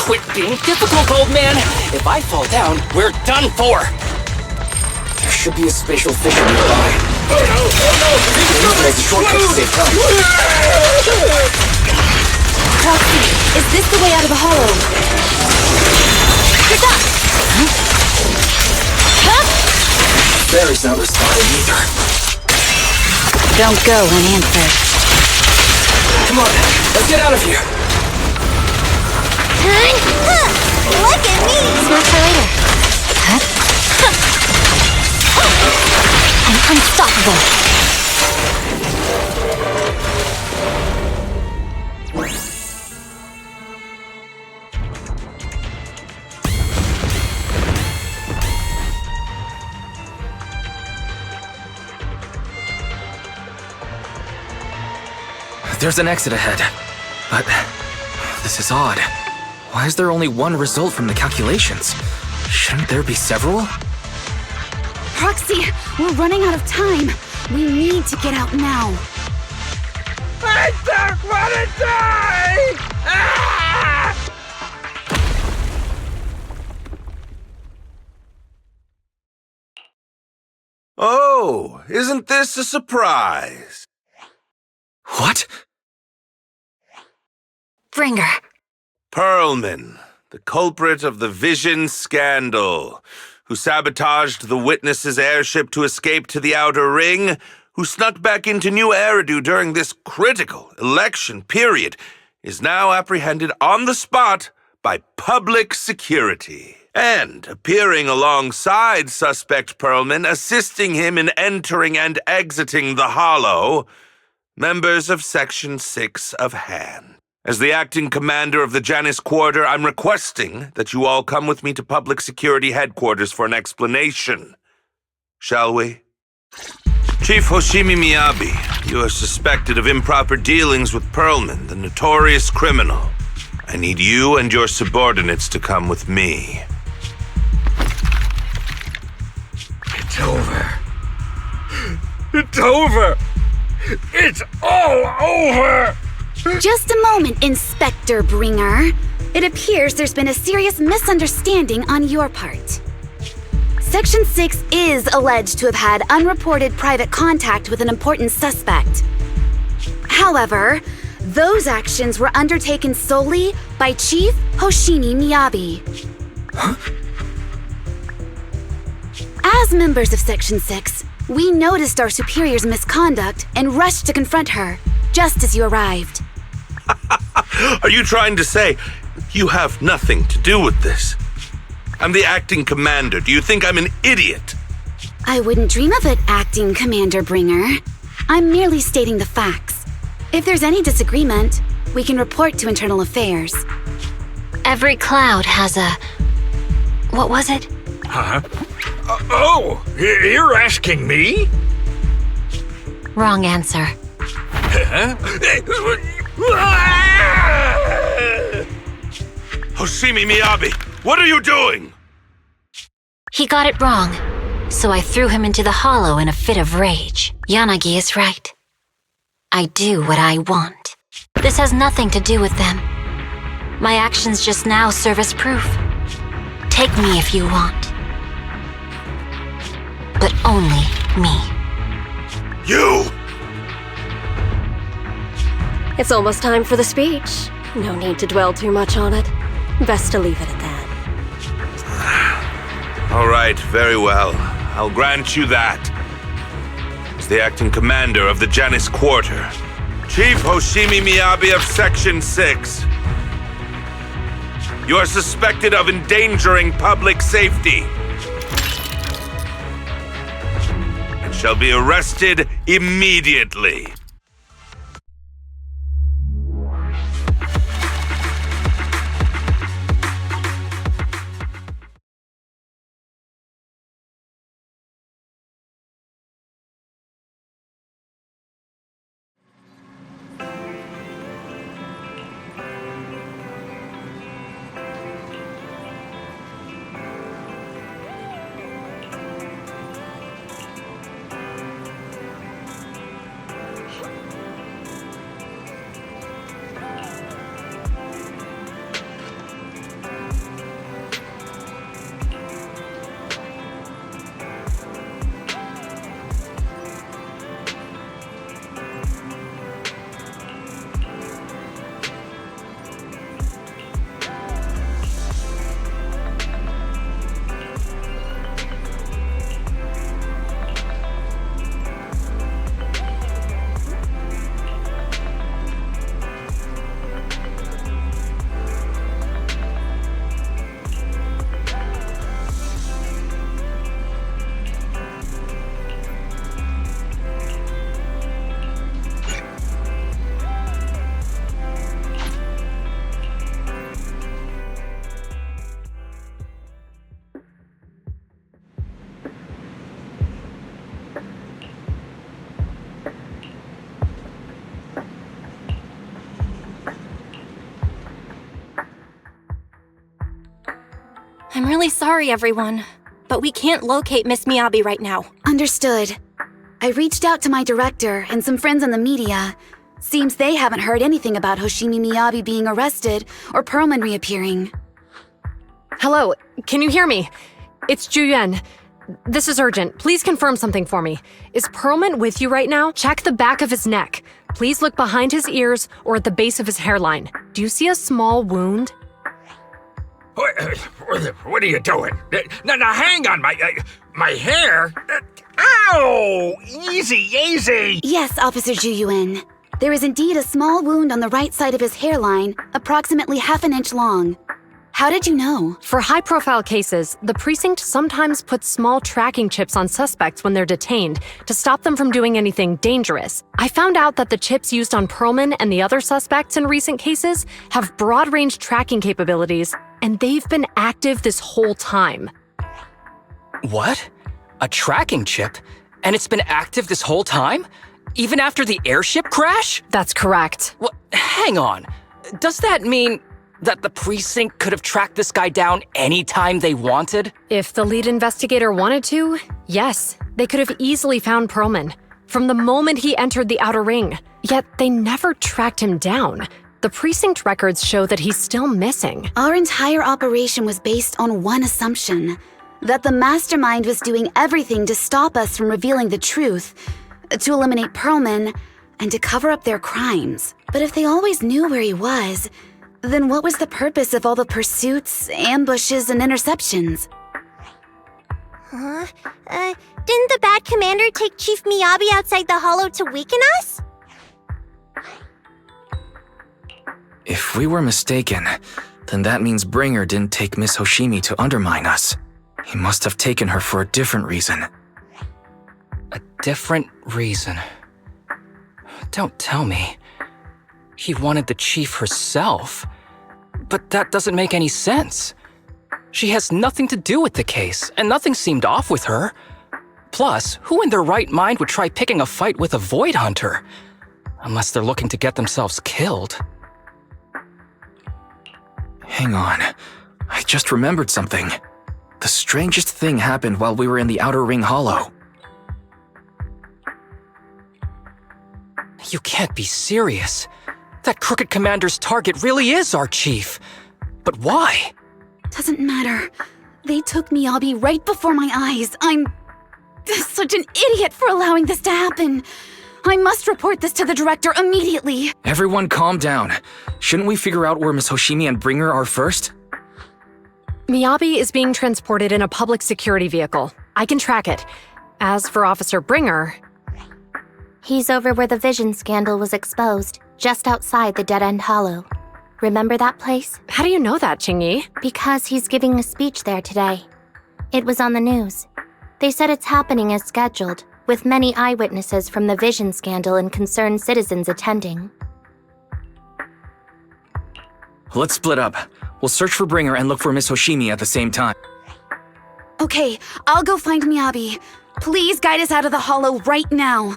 Quit being difficult, old man! If I fall down, we're done for! There should be a spatial fissure nearby. Oh no! Oh no! There's a shortcut to save time. Proxy, is this the way out of the hollow? You're done! Barry's not responding either. Don't go unanswered. Come on, let's get out of here. Look at me! Snacks for later. Huh? There's an exit ahead. But this is odd. Why is there only one result from the calculations? Shouldn't there be several? Proxy, we're running out of time. We need to get out now. I don't want to die! Ah! Oh, isn't this a surprise? What? Bringer. Perlman, the culprit of the Vision scandal, who sabotaged the Witness's airship to escape to the Outer Ring, who snuck back into New Eridu during this critical election period, is now apprehended on the spot by public security. And appearing alongside suspect Perlman, assisting him in entering and exiting the Hollow, members of Section 6 of Han. As the acting commander of the Janus Quarter, I'm requesting that you all come with me to Public Security Headquarters for an explanation. Shall we? Chief Hoshimi Miyabi, you are suspected of improper dealings with Perlman, the notorious criminal. I need you and your subordinates to come with me. It's over. It's over! It's all over! Just a moment, Inspector Bringer. It appears there's been a serious misunderstanding on your part. Section 6 is alleged to have had unreported private contact with an important suspect. However, those actions were undertaken solely by Chief Hoshimi Miyabi. Huh? As members of Section 6, we noticed our superior's misconduct and rushed to confront her, just as you arrived. Are you trying to say you have nothing to do with this? I'm the acting commander. Do you think I'm an idiot? I wouldn't dream of it, Acting Commander Bringer. I'm merely stating the facts. If there's any disagreement, we can report to Internal Affairs. Every cloud has a... What was it? Huh? You're asking me? Wrong answer. Huh? Hoshimi Miyabi, what are you doing? He got it wrong, so I threw him into the Hollow in a fit of rage. Yanagi is right. I do what I want. This has nothing to do with them. My actions just now serve as proof. Take me if you want. But only me. You! It's almost time for the speech. No need to dwell too much on it. Best to leave it at that. All right, very well. I'll grant you that. As the acting commander of the Janus Quarter, Chief Hoshimi Miyabi of Section 6. You are suspected of endangering public safety and shall be arrested immediately. really sorry, everyone, but we can't locate Miss Miyabi right now. Understood. I reached out to my director and some friends in the media. Seems they haven't heard anything about Hoshimi Miyabi being arrested or Perlman reappearing. Hello, can you hear me? It's Juyuan. This is urgent. Please confirm something for me. Is Perlman with you right now? Check the back of his neck. Please look behind his ears or at the base of his hairline. Do you see a small wound? What are you doing? Now hang on, my hair? Ow! Easy! Yes, Officer Juyuan. There is indeed a small wound on the right side of his hairline, approximately half an inch long. How did you know? For high-profile cases, the precinct sometimes puts small tracking chips on suspects when they're detained to stop them from doing anything dangerous. I found out that the chips used on Perlman and the other suspects in recent cases have broad-range tracking capabilities, and they've been active this whole time. What? A tracking chip? And it's been active this whole time? Even after the airship crash? That's correct. Well, hang on. Does that mean that the precinct could have tracked this guy down anytime they wanted? If the lead investigator wanted to, yes, they could have easily found Perlman from the moment he entered the outer ring. Yet they never tracked him down. The precinct records show that he's still missing. Our entire operation was based on one assumption, that the mastermind was doing everything to stop us from revealing the truth, to eliminate Perlman, and to cover up their crimes. But if they always knew where he was, then what was the purpose of all the pursuits, ambushes, and interceptions? Didn't the bad commander take Chief Miyabi outside the Hollow to weaken us? If we were mistaken, then that means Bringer didn't take Miss Hoshimi to undermine us. He must have taken her for a different reason. A different reason? Don't tell me. He wanted the chief herself. But that doesn't make any sense. She has nothing to do with the case, and nothing seemed off with her. Plus, who in their right mind would try picking a fight with a Void Hunter? Unless they're looking to get themselves killed. Hang on. I just remembered something. The strangest thing happened while we were in the Outer Ring Hollow. You can't be serious. That crooked commander's target really is our chief. But why? Doesn't matter. They took Miyabi right before my eyes. I'm such an idiot for allowing this to happen. I must report this to the director immediately. Everyone calm down. Shouldn't we figure out where Miss Hoshimi and Bringer are first? Miyabi is being transported in a public security vehicle. I can track it. As for Officer Bringer... He's over where the vision scandal was exposed, just outside the Dead End Hollow. Remember that place? How do you know that, Qingyi? Because he's giving a speech there today. It was on the news. They said it's happening as scheduled, with many eyewitnesses from the vision scandal and concerned citizens attending. Let's split up. We'll search for Bringer and look for Miss Hoshimi at the same time. Okay, I'll go find Miyabi. Please guide us out of the Hollow right now.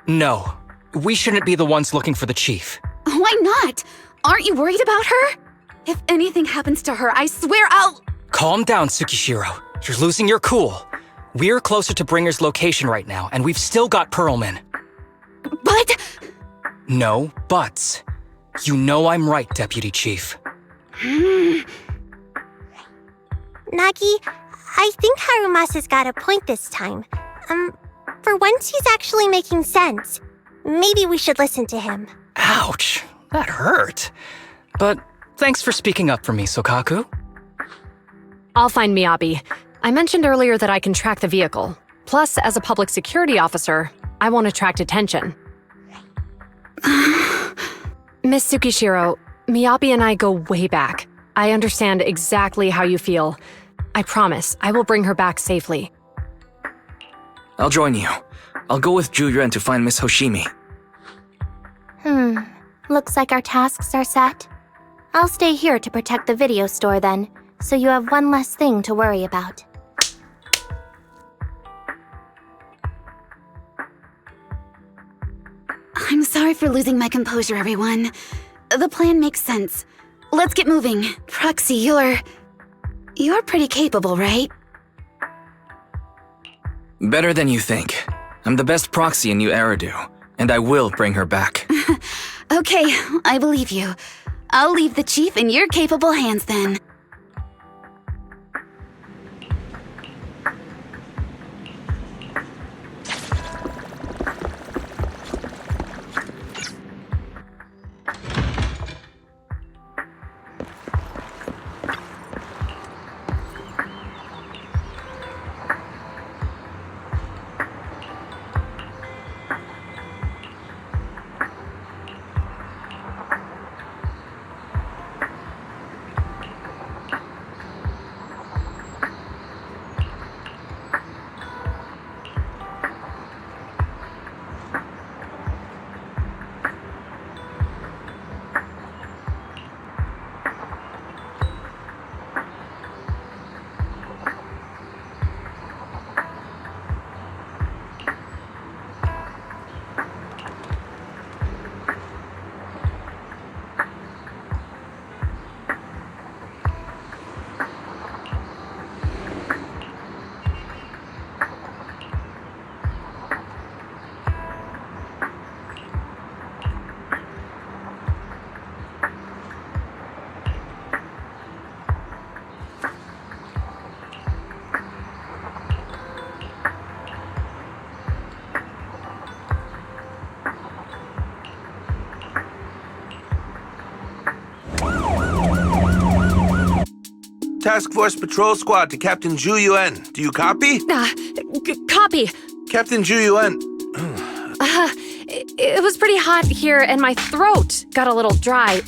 No, we shouldn't be the ones looking for the chief. Why not? Aren't you worried about her? If anything happens to her, I swear I'll... Calm down, Tsukishiro. You're losing your cool. We're closer to Bringer's location right now, and we've still got Perlman. But... No buts. You know I'm right, Deputy Chief. Nagi, I think Harumasa's got a point this time. For once he's actually making sense. Maybe we should listen to him. Ouch, that hurt. But thanks for speaking up for me, Sokaku. I'll find Miyabi. I mentioned earlier that I can track the vehicle. Plus, as a public security officer, I won't attract attention. Miss Tsukishiro, Miyabi and I go way back. I understand exactly how you feel. I promise I will bring her back safely. I'll join you. I'll go with Juyuan to find Miss Hoshimi. Looks like our tasks are set. I'll stay here to protect the video store then, so you have one less thing to worry about. I'm sorry for losing my composure, everyone. The plan makes sense. Let's get moving. Proxy, you're... You're pretty capable, right? Better than you think. I'm the best proxy in New Eridu, and I will bring her back. Okay, I believe you. I'll leave the Chief in your capable hands then. Task Force Patrol Squad to Captain Zhu Yuan. Do you copy? Copy. Captain Zhu Yuan. It was pretty hot here, and my throat got a little dry.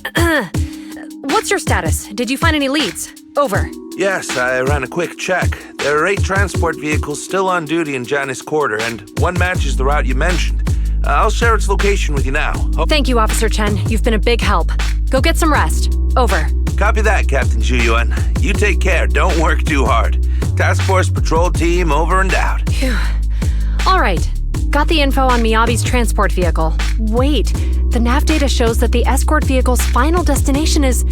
What's your status? Did you find any leads? Over. Yes, I ran a quick check. There are 8 transport vehicles still on duty in Janus Quarter, and one matches the route you mentioned. I'll share its location with you now. Thank you, Officer Chen. You've been a big help. Go get some rest. Over. Copy that, Captain Zhu Yuan. You take care. Don't work too hard. Task Force Patrol Team over and out. Phew. All right. Got the info on Miyabi's transport vehicle. Wait, the nav data shows that the escort vehicle's final destination is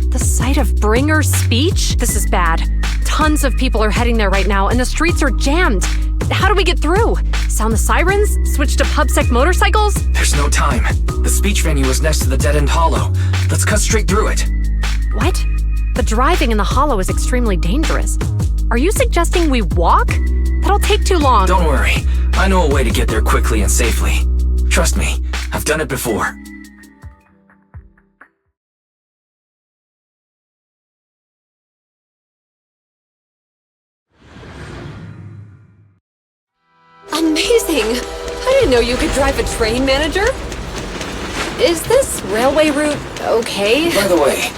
the site of Bringer's speech? This is bad. Tons of people are heading there right now, and the streets are jammed. How do we get through? Sound the sirens? Switch to PubSec motorcycles? There's no time. The speech venue is next to the dead-end hollow. Let's cut straight through it. What? The driving in the hollow is extremely dangerous. Are you suggesting we walk? That'll take too long. Don't worry. I know a way to get there quickly and safely. Trust me, I've done it before. Amazing! I didn't know you could drive a train, manager. Is this railway route okay? By the way,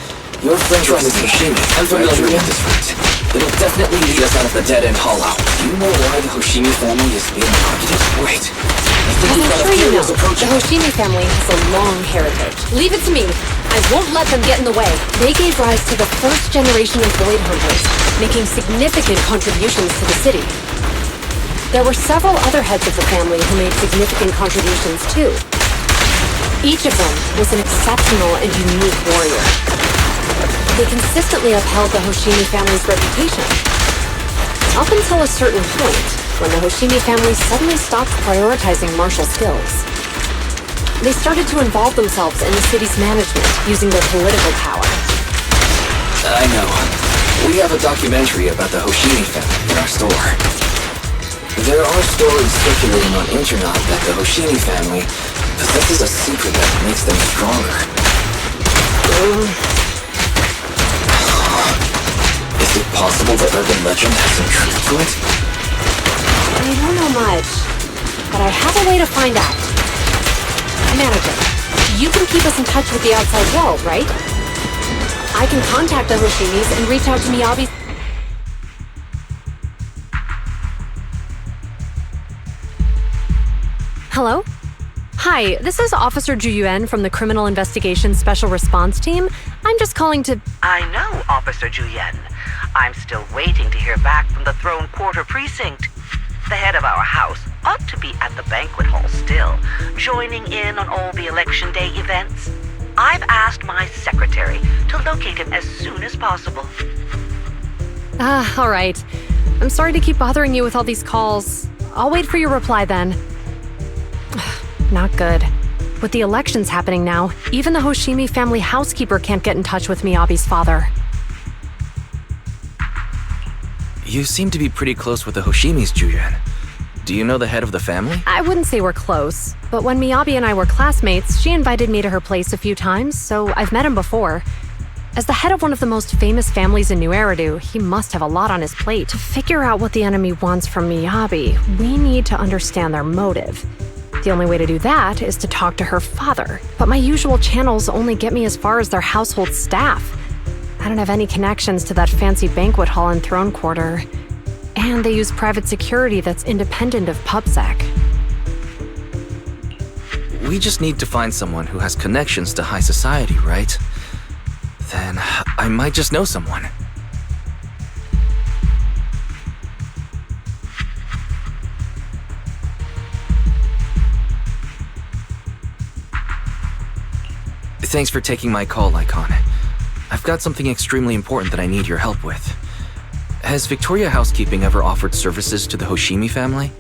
your friend is Hoshimi. I'm familiar with this route. It'll definitely lead us out of the dead-end hollow. Do you know why the Hoshimi family is being targeted? Wait. As I'm sure you know, the Hoshimi family has a long heritage. Leave it to me. I won't let them get in the way. They gave rise to the first generation of Void Hunters, making significant contributions to the city. There were several other heads of the family who made significant contributions too. Each of them was an exceptional and unique warrior. They consistently upheld the Hoshimi family's reputation. Up until a certain point, when the Hoshimi family suddenly stopped prioritizing martial skills. They started to involve themselves in the city's management using their political power. I know. We have a documentary about the Hoshimi family in our store. There are stories circulating on internet that the Hoshimi family possesses a secret that makes them stronger. Is it possible the urban legend has some truth to it? I don't know much, but I have a way to find out. Manager, you can keep us in touch with the outside world, right? I can contact the Hoshimis and reach out to Miyabi's... Hello? Hi, this is Officer Zhu Yuan from the Criminal Investigation Special Response Team. I'm just calling to... I know, Officer Zhu Yuan. I'm still waiting to hear back from the Throne Quarter Precinct. The head of our house ought to be at the banquet hall still, joining in on all the Election Day events. I've asked my secretary to locate him as soon as possible. All right. I'm sorry to keep bothering you with all these calls. I'll wait for your reply then. Not good. With the elections happening now, even the Hoshimi family housekeeper can't get in touch with Miyabi's father. You seem to be pretty close with the Hoshimis, Juyen. Do you know the head of the family? I wouldn't say we're close, but when Miyabi and I were classmates, she invited me to her place a few times, so I've met him before. As the head of one of the most famous families in New Eridu, he must have a lot on his plate. To figure out what the enemy wants from Miyabi, we need to understand their motive. The only way to do that is to talk to her father, but my usual channels only get me as far as their household staff. I don't have any connections to that fancy banquet hall and throne quarter. And they use private security that's independent of PubSec. We just need to find someone who has connections to high society, right? Then I might just know someone. Thanks for taking my call, Lycon. I've got something extremely important that I need your help with. Has Victoria Housekeeping ever offered services to the Hoshimi family?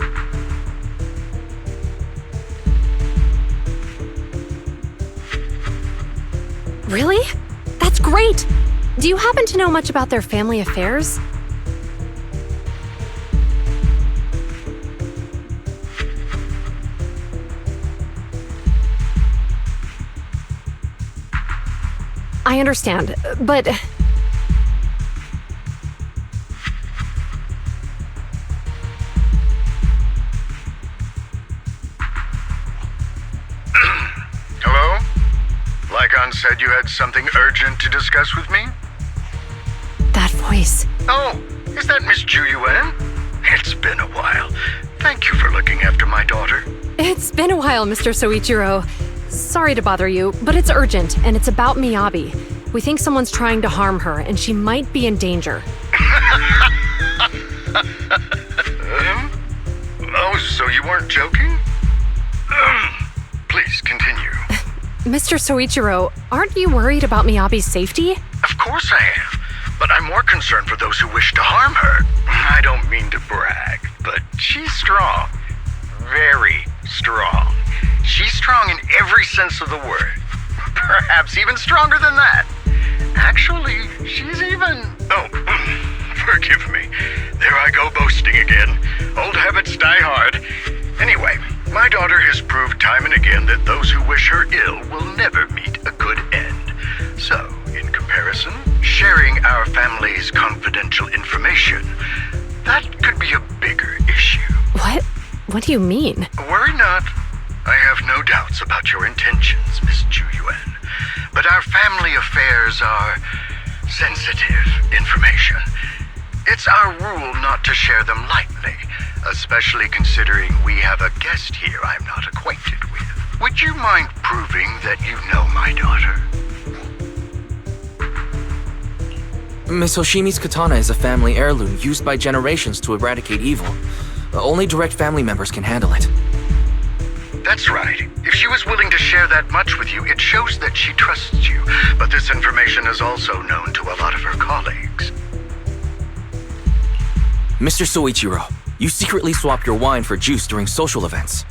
Really? That's great! Do you happen to know much about their family affairs? I understand, but... Hello? Lycon said you had something urgent to discuss with me? That voice. Oh, is that Miss Ju Yuan? It's been a while. Thank you for looking after my daughter. It's been a while, Mr. Soichiro. Sorry to bother you, but it's urgent, and it's about Miyabi. We think someone's trying to harm her, and she might be in danger. Oh, so you weren't joking? Please, continue. Mr. Soichiro, aren't you worried about Miyabi's safety? Of course I am, but I'm more concerned for those who wish to harm her. I don't mean to brag, but she's strong. Very strong. She's strong in every sense of the word. Perhaps even stronger than that. Actually, she's even... Oh, forgive me. There I go boasting again. Old habits die hard. Anyway, my daughter has proved time and again that those who wish her ill will never meet a good end. So, in comparison, sharing our family's confidential information, that could be a bigger issue. What? What do you mean? Worry not. I have no doubts about your intentions, Miss Ju Yuan. But our family affairs are sensitive information. It's our rule not to share them lightly, especially considering we have a guest here I'm not acquainted with. Would you mind proving that you know my daughter? Miss Hoshimi's katana is a family heirloom used by generations to eradicate evil. Only direct family members can handle it. That's right. If she was willing to share that much with you, it shows that she trusts you. But this information is also known to a lot of her colleagues. Mr. Soichiro, you secretly swap your wine for juice during social events.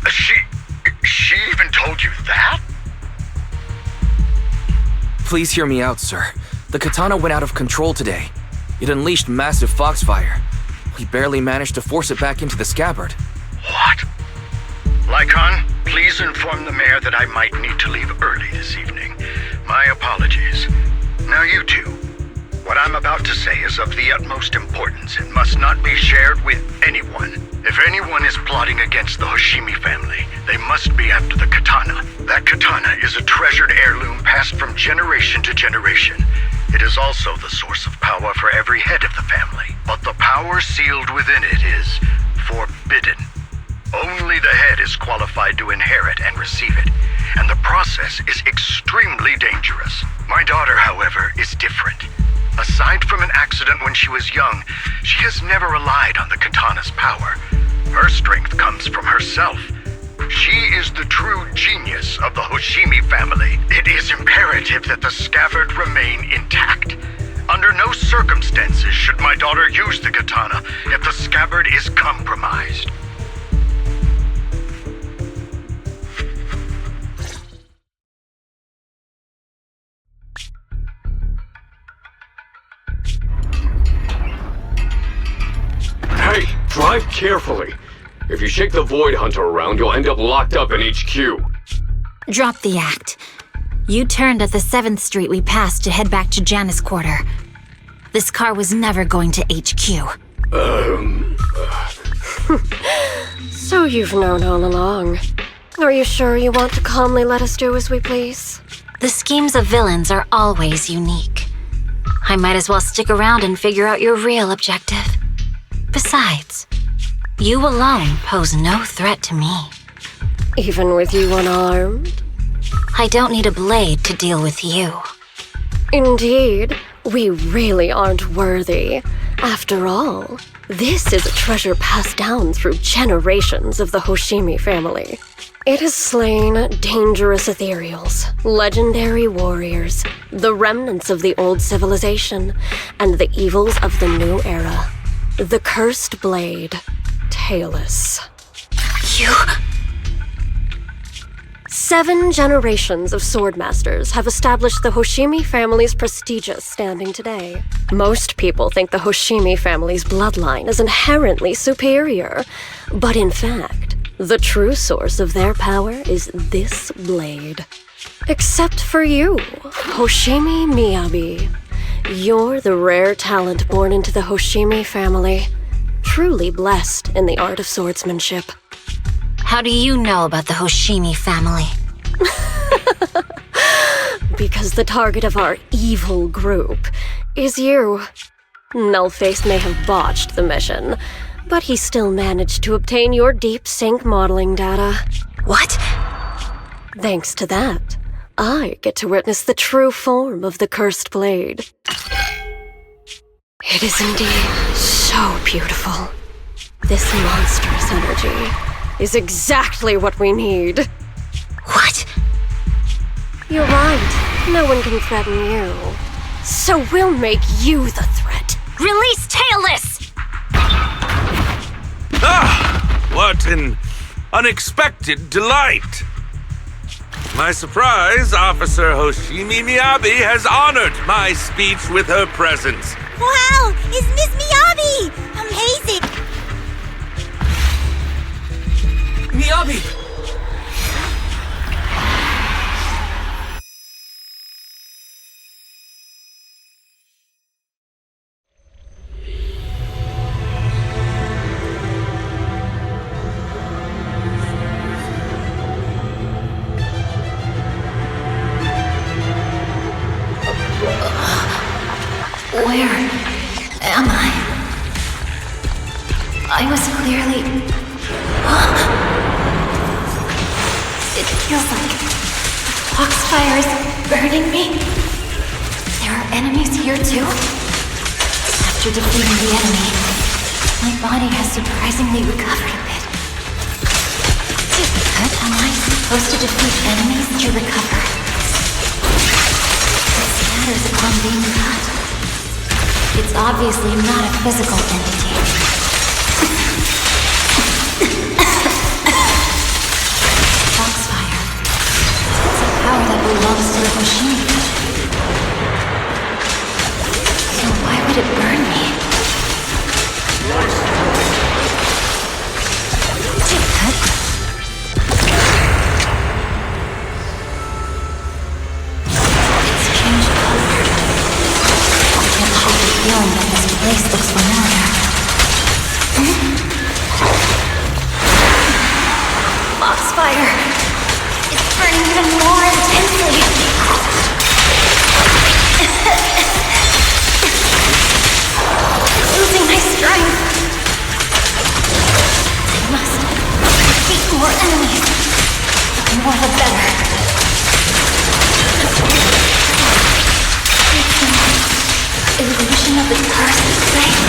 She even told you that? Please hear me out, sir. The katana went out of control today. It unleashed massive foxfire. We barely managed to force it back into the scabbard. What? Lycon, please inform the mayor that I might need to leave early this evening. My apologies. Now you two. What I'm about to say is of the utmost importance and must not be shared with anyone. If anyone is plotting against the Hoshimi family, they must be after the katana. That katana is a treasured heirloom passed from generation to generation. It is also the source of power for every head of the family. But the power sealed within it is forbidden. Only the head is qualified to inherit and receive it, and the process is extremely dangerous. My daughter, however, is different. Aside from an accident when she was young, she has never relied on the katana's power. Her strength comes from herself. She is the true genius of the Hoshimi family. It is imperative that the scabbard remain intact. Under no circumstances should my daughter use the katana if the scabbard is compromised. Hey, drive carefully. If you shake the Void Hunter around, you'll end up locked up in HQ. Drop the act. You turned at the 7th Street we passed to head back to Janus Quarter. This car was never going to HQ. So you've known all along. Are you sure you want to calmly let us do as we please? The schemes of villains are always unique. I might as well stick around and figure out your real objective. Besides, you alone pose no threat to me. Even with you unarmed? I don't need a blade to deal with you. Indeed, we really aren't worthy. After all, this is a treasure passed down through generations of the Hoshimi family. It has slain dangerous ethereals, legendary warriors, the remnants of the old civilization, and the evils of the new era. The cursed blade, Tailless. You... 7 generations of swordmasters have established the Hoshimi family's prestigious standing today. Most people think the Hoshimi family's bloodline is inherently superior, but in fact, the true source of their power is this blade. Except for you, Hoshimi Miyabi. You're the rare talent born into the Hoshimi family, truly blessed in the art of swordsmanship. How do you know about the Hoshimi family? Because the target of our evil group is you. Nullface may have botched the mission, but he still managed to obtain your deep sync modeling data. What? Thanks to that, I get to witness the true form of the cursed blade. It is indeed so beautiful. This monstrous energy is exactly what we need. What? You're right. No one can threaten you. So we'll make you the threat. Release Tailless! Ah! What an unexpected delight! My surprise, Officer Hoshimi Miyabi has honored my speech with her presence. Wow! It's Miss Miyabi! Amazing! Miyabi! Where am I? I was clearly... It feels like the foxfire is burning me. There are enemies here too? After defeating the enemy, my body has surprisingly recovered a bit. Am I supposed to defeat enemies to recover? It scatters upon being cut. It's obviously not a physical entity. Foxfire. It's a power that belongs to the Hoshimi. So why would it burn me? It's changed color. I can't shake the feeling that this place looks familiar. Foxfire! It's burning even more intensely! Losing my strength! I must defeat more enemies. The more the better. It's an illusion of the cursed blade.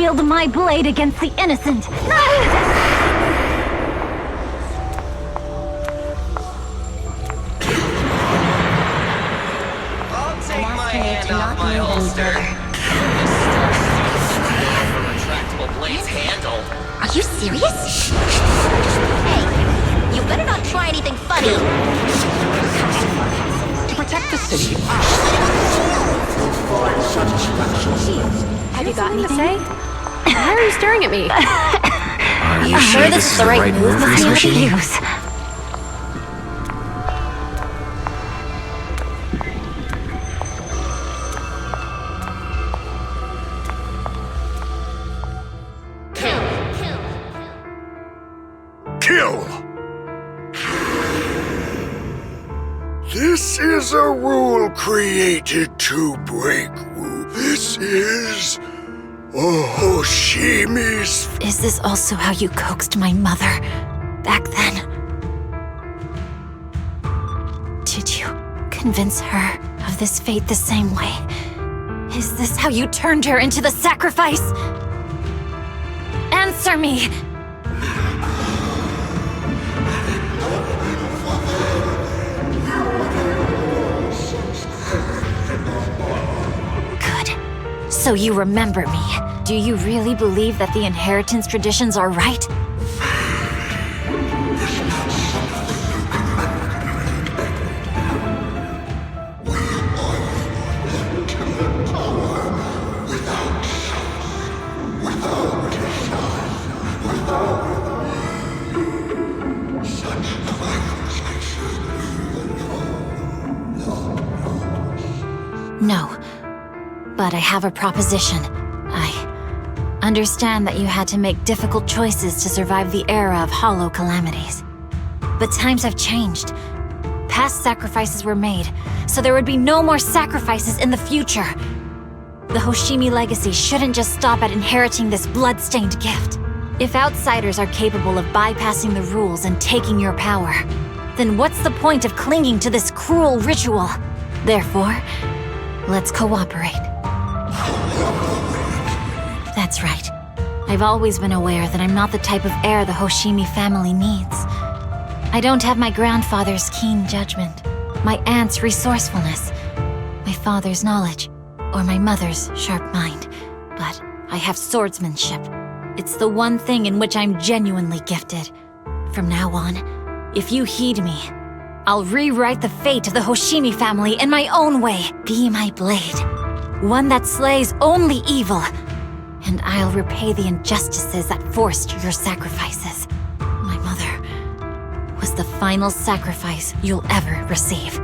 wield my blade against the innocent. I'll take my hand off my holster. A retractable blade's handle. Are you serious? Hey, you better not try anything funny. To protect the city. Have you got anything to say? Why are you staring at me? Are you sure this is the right move, Miss Machine? Kill! This is a rule created to break rules. This is Hoshimi's. Is this also how you coaxed my mother back then? Did you convince her of this fate the same way? Is this how you turned her into the sacrifice? Answer me! So you remember me. Do you really believe that the inheritance traditions are right? No. But I have a proposition. I understand that you had to make difficult choices to survive the era of hollow calamities. But times have changed. Past sacrifices were made, so there would be no more sacrifices in the future. The Hoshimi legacy shouldn't just stop at inheriting this blood-stained gift. If outsiders are capable of bypassing the rules and taking your power, then what's the point of clinging to this cruel ritual? Therefore, let's cooperate. That's right. I've always been aware that I'm not the type of heir the Hoshimi family needs. I don't have my grandfather's keen judgment, my aunt's resourcefulness, my father's knowledge, or my mother's sharp mind. But I have swordsmanship. It's the one thing in which I'm genuinely gifted. From now on, if you heed me, I'll rewrite the fate of the Hoshimi family in my own way. Be my blade. One that slays only evil. And I'll repay the injustices that forced your sacrifices. My mother was the final sacrifice you'll ever receive.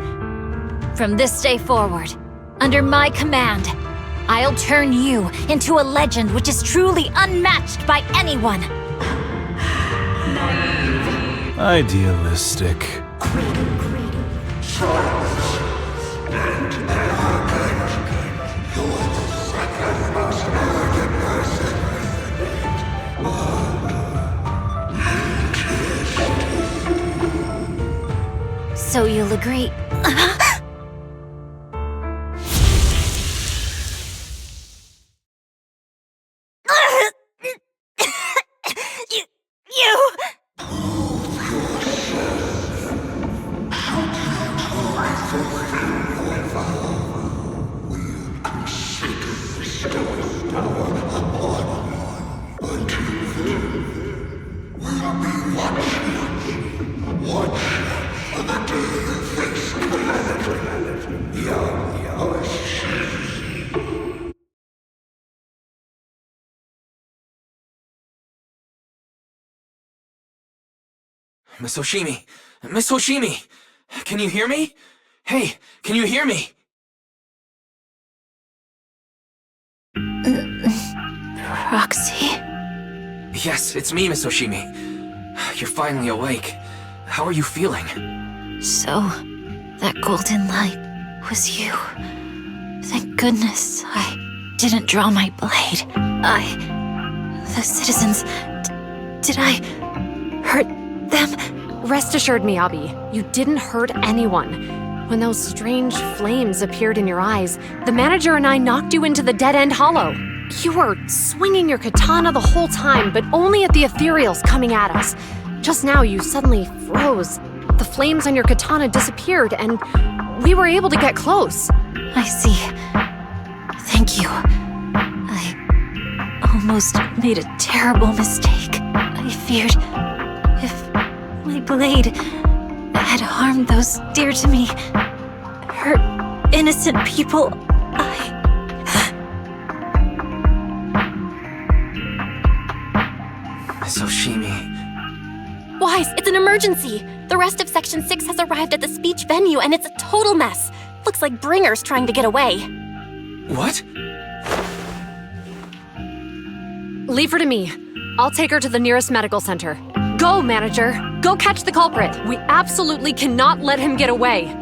From this day forward, under my command, I'll turn you into a legend which is truly unmatched by anyone. Idealistic. So you'll agree. Miss Hoshimi! Miss Hoshimi! Can you hear me? Hey, can you hear me? Roxy? Yes, it's me, Miss Hoshimi. You're finally awake. How are you feeling? So, that golden light was you. Thank goodness I didn't draw my blade. The citizens... did I hurt them? Rest assured, Miyabi, you didn't hurt anyone. When those strange flames appeared in your eyes, the manager and I knocked you into the dead-end hollow. You were swinging your katana the whole time, but only at the ethereals coming at us. Just now, you suddenly froze. The flames on your katana disappeared, and we were able to get close. I see. Thank you. I almost made a terrible mistake. I feared if my blade had harmed those dear to me, hurt innocent people, Miss Oshimi. Wise, it's an emergency. The rest of Section 6 has arrived at the speech venue, and it's a total mess. Looks like Bringer's trying to get away. What? Leave her to me. I'll take her to the nearest medical center. Go, manager. Go catch the culprit. We absolutely cannot let him get away.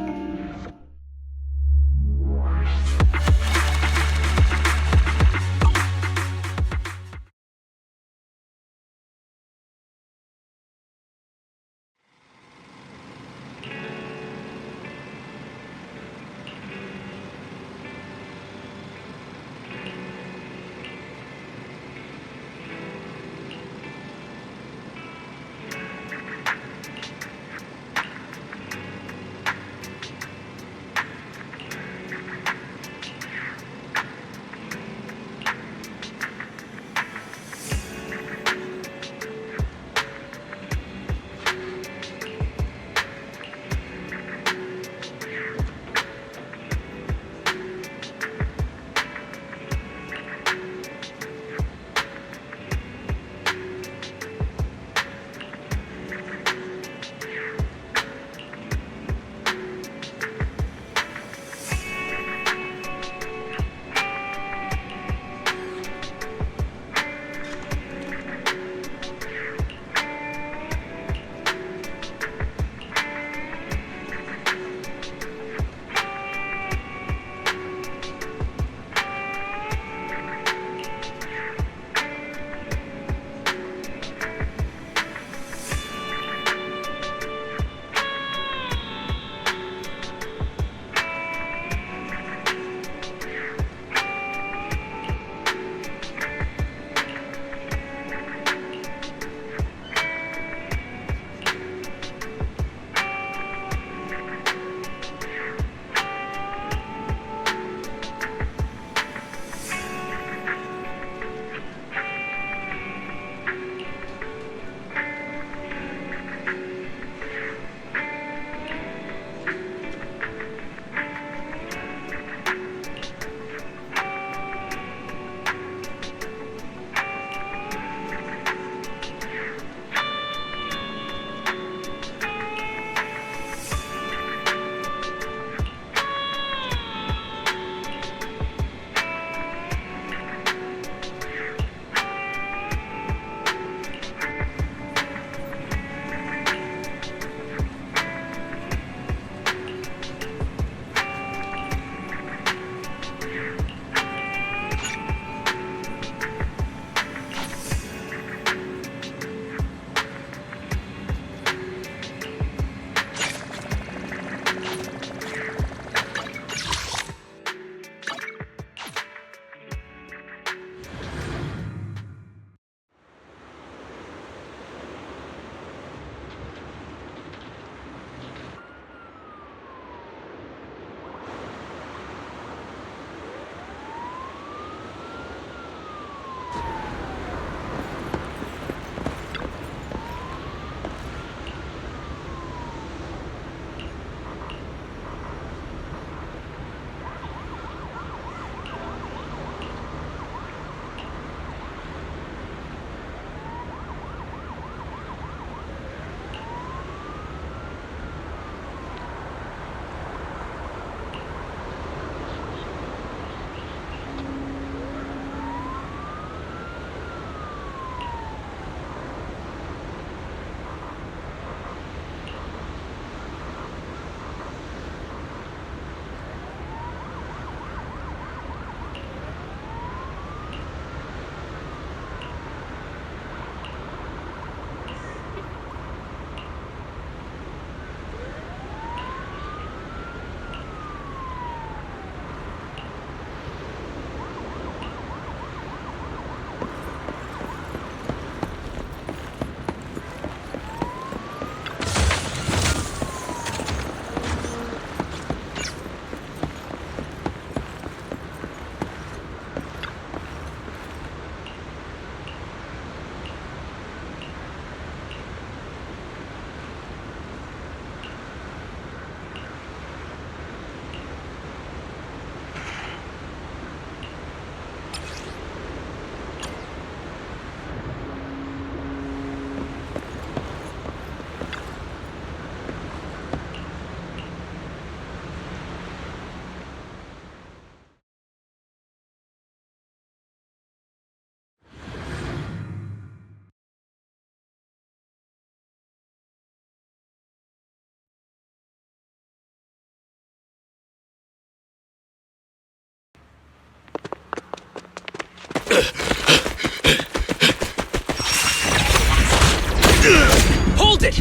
Hold it!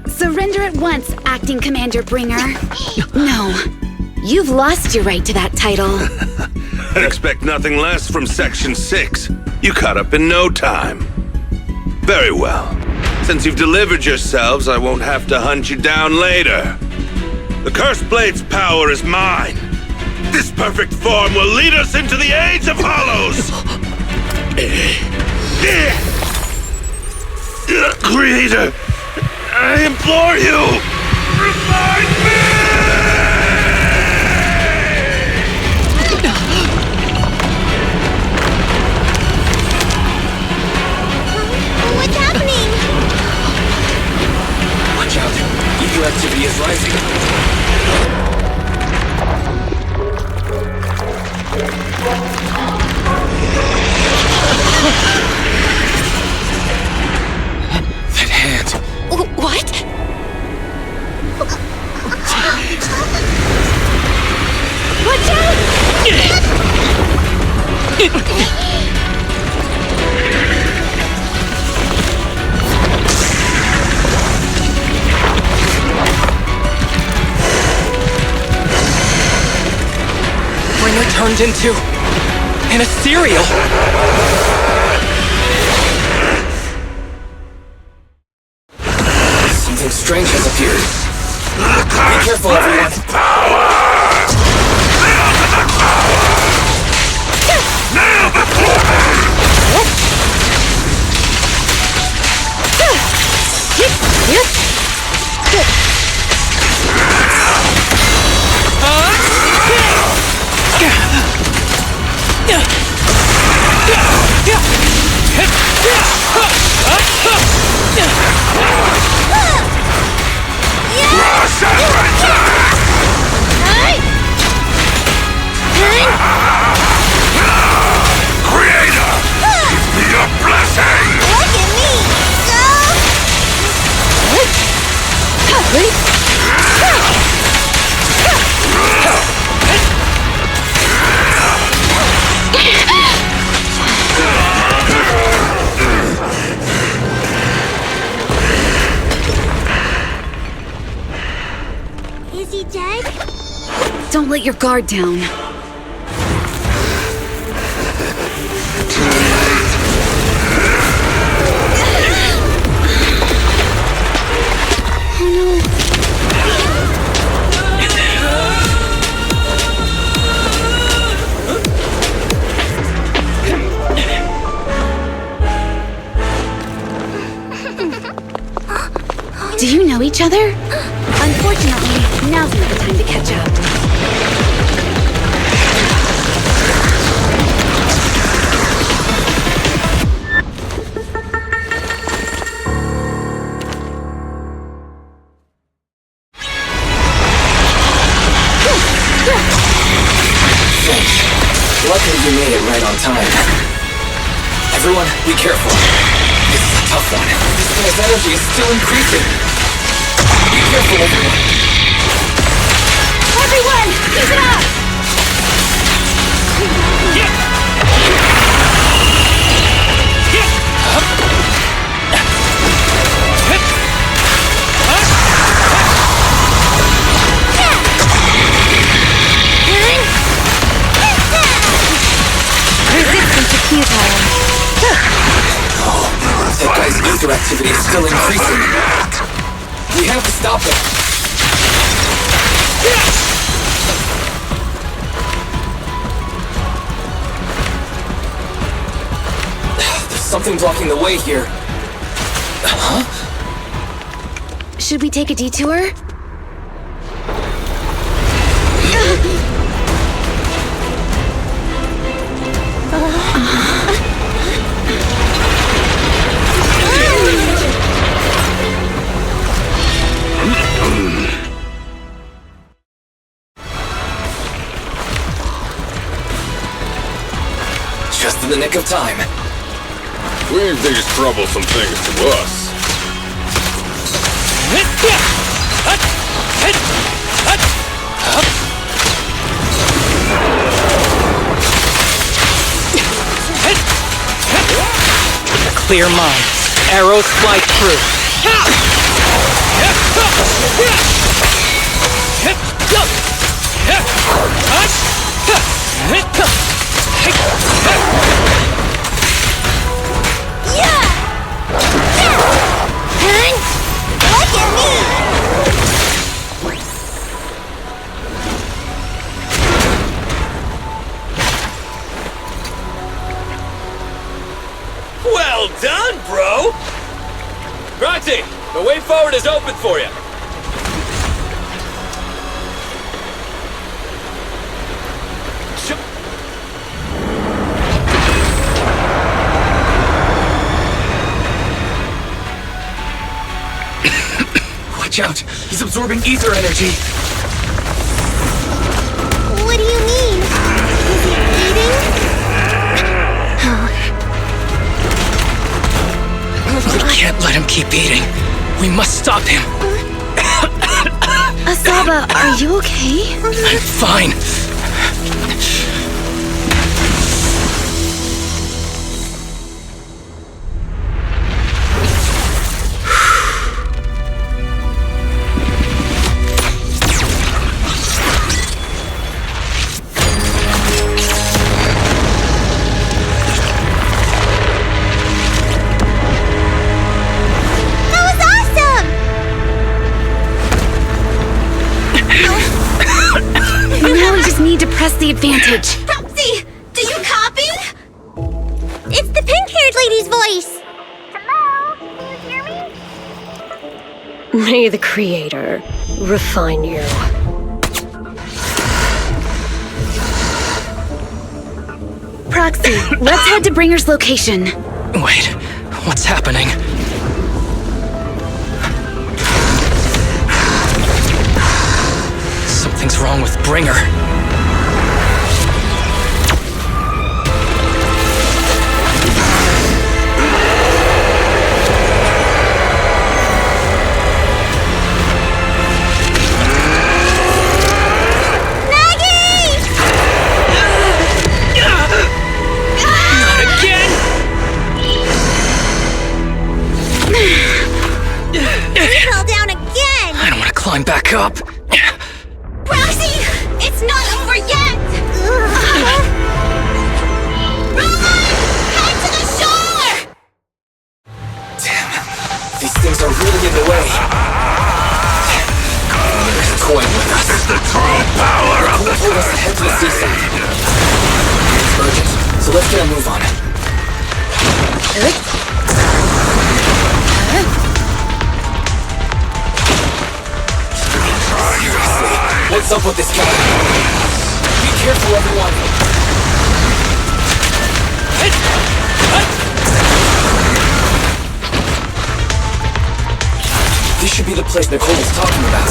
Surrender at once, Acting Commander Bringer. No, you've lost your right to that title. I'd expect nothing less from Section 6. You caught up in no time. Very well. Since you've delivered yourselves, I won't have to hunt you down later. The Cursed Blade's power is mine. This perfect form will lead us into the Age of Hollows! Creator, I implore you! Revive me! What's happening? Watch out! Ether activity is rising. That hand. What? Watch Bringer turned into an ethereal. Something strange has appeared. Be careful, everyone. Is he dead? Don't let your guard down. Do you know each other? Unfortunately, now's not the time to catch up. Luckily you made it right on time. Everyone, be careful. This is a tough one. This guy's energy is still increasing. Be careful, everyone. Everyone, keep it up! Resistance to futile. That guy's ether activity is still increasing. We have to stop him. There's something blocking the way here. Huh? Should we take a detour? Just in the nick of time. Leave these troublesome things to us. clear mind. Arrows fly true. Look at me! Well done, bro! Roxy, the way forward is open for you. Watch out! He's absorbing ether energy! What do you mean? Is he eating? We can't let him keep eating. We must stop him. Asaba, are you okay? I'm fine. Now we just need to press the advantage. Roxy, do you copy? It's the pink-haired lady's voice. Hello? Can you hear me? May the Creator refine you. Proxy, let's head to Bringer's location. Wait, what's happening? Something's wrong with Bringer. Climb back up. Roxy, it's not over yet. Roman, head to the shore. Damn, these things are really in the way. They're toying with us. It's the true power of the told us to head to the seaside. It's urgent, so let's get a move on it. What's up with this guy? Be careful, everyone! This should be the place Nicole was talking about.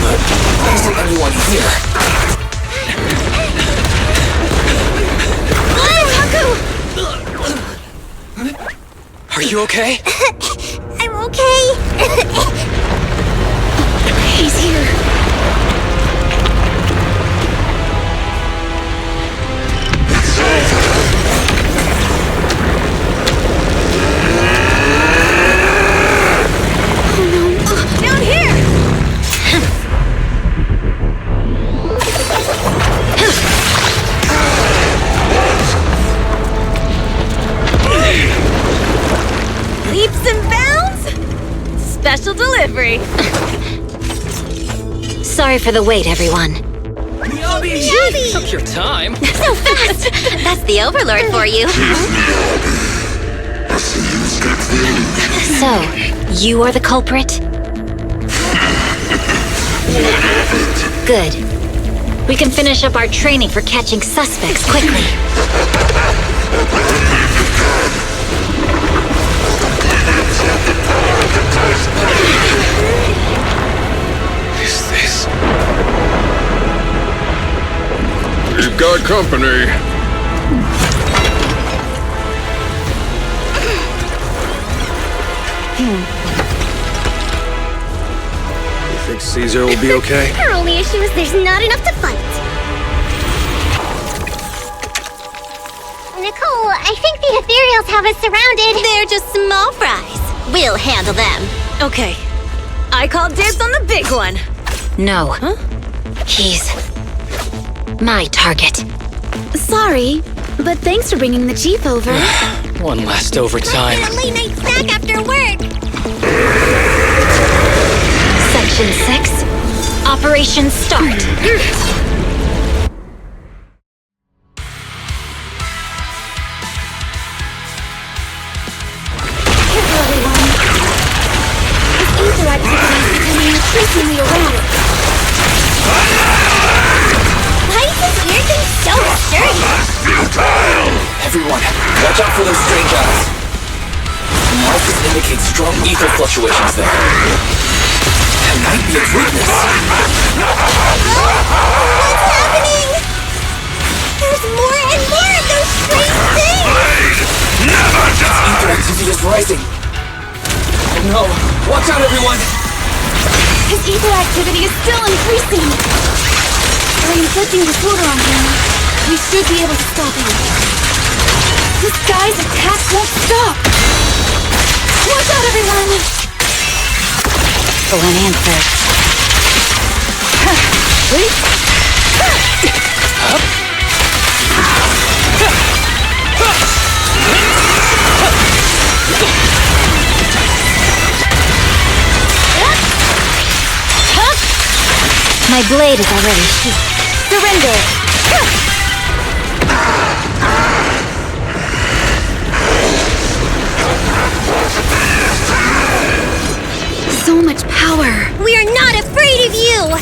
But why isn't anyone here? Are you okay? I'm okay. He's here. Down here! Leaps and bounds? Special delivery. Sorry for the wait, everyone. Miyabi! Took your time. So fast! That's the Overlord for you. So, you are the culprit? Good. We can finish up our training for catching suspects quickly. Is this? We've got company. You think Caesar will be okay? Our only issue is there's not enough to fight. Nicole, I think the ethereals have us surrounded. They're just small fries. We'll handle them. Okay. I call dibs on the big one. No. Huh? He's my target. Sorry, but thanks for bringing the chief over. One last overtime. A late night snack after work. Section 6. Operation start. Ether activity is becoming increasingly erratic. Why is this weird thing so sturdy? Everyone, watch out for those strange eyes. Markers indicate strong ether fluctuations there. That might be its weakness. What's happening? There's more and more of those strange things! Its ether activity is rising. Oh no! Watch out, everyone! His ether activity is still increasing. By inflicting disorder on him, we should be able to stop him. This guy's attack won't stop! Watch out, everyone! Going in first. My blade is already surrender. So much power. We are not afraid of you!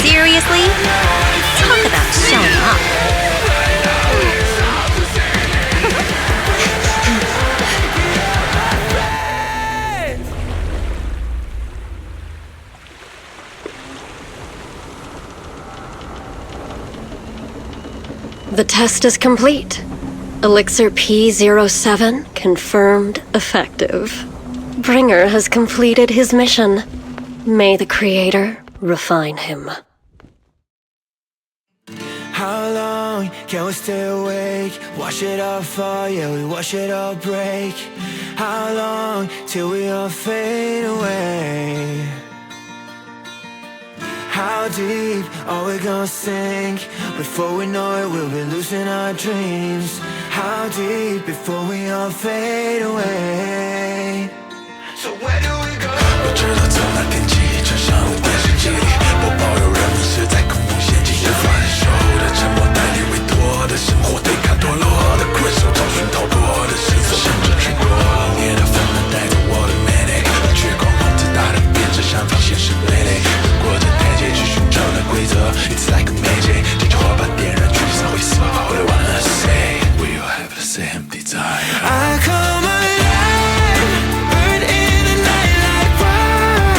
Seriously? Talk about showing up. The test is complete. Elixir P07 confirmed effective. Bringer has completed his mission. May the Creator refine him. How long can we stay awake? Wash it all fall, yeah, we wash it all break. How long till we all fade away? How deep are we gonna sink? Before we know it, we'll be losing our dreams. How deep before we all fade away? So where do we go? 我知道从那天起，穿上了电视机里，我保有人们是在空中陷阱，无法忍受的沉默代替委托的生活，对抗堕落的困兽，找寻逃脱的身份，甚至去过冷冽的纷纷带着我的 manic， 绝光芒之大的变着想法现实累累，越过这台阶去寻找那规则 ，It's like a magic， 这句话把点燃聚散灰色 ，All I wanna say， we all have the same desire。I come alive，burn in the night like fire。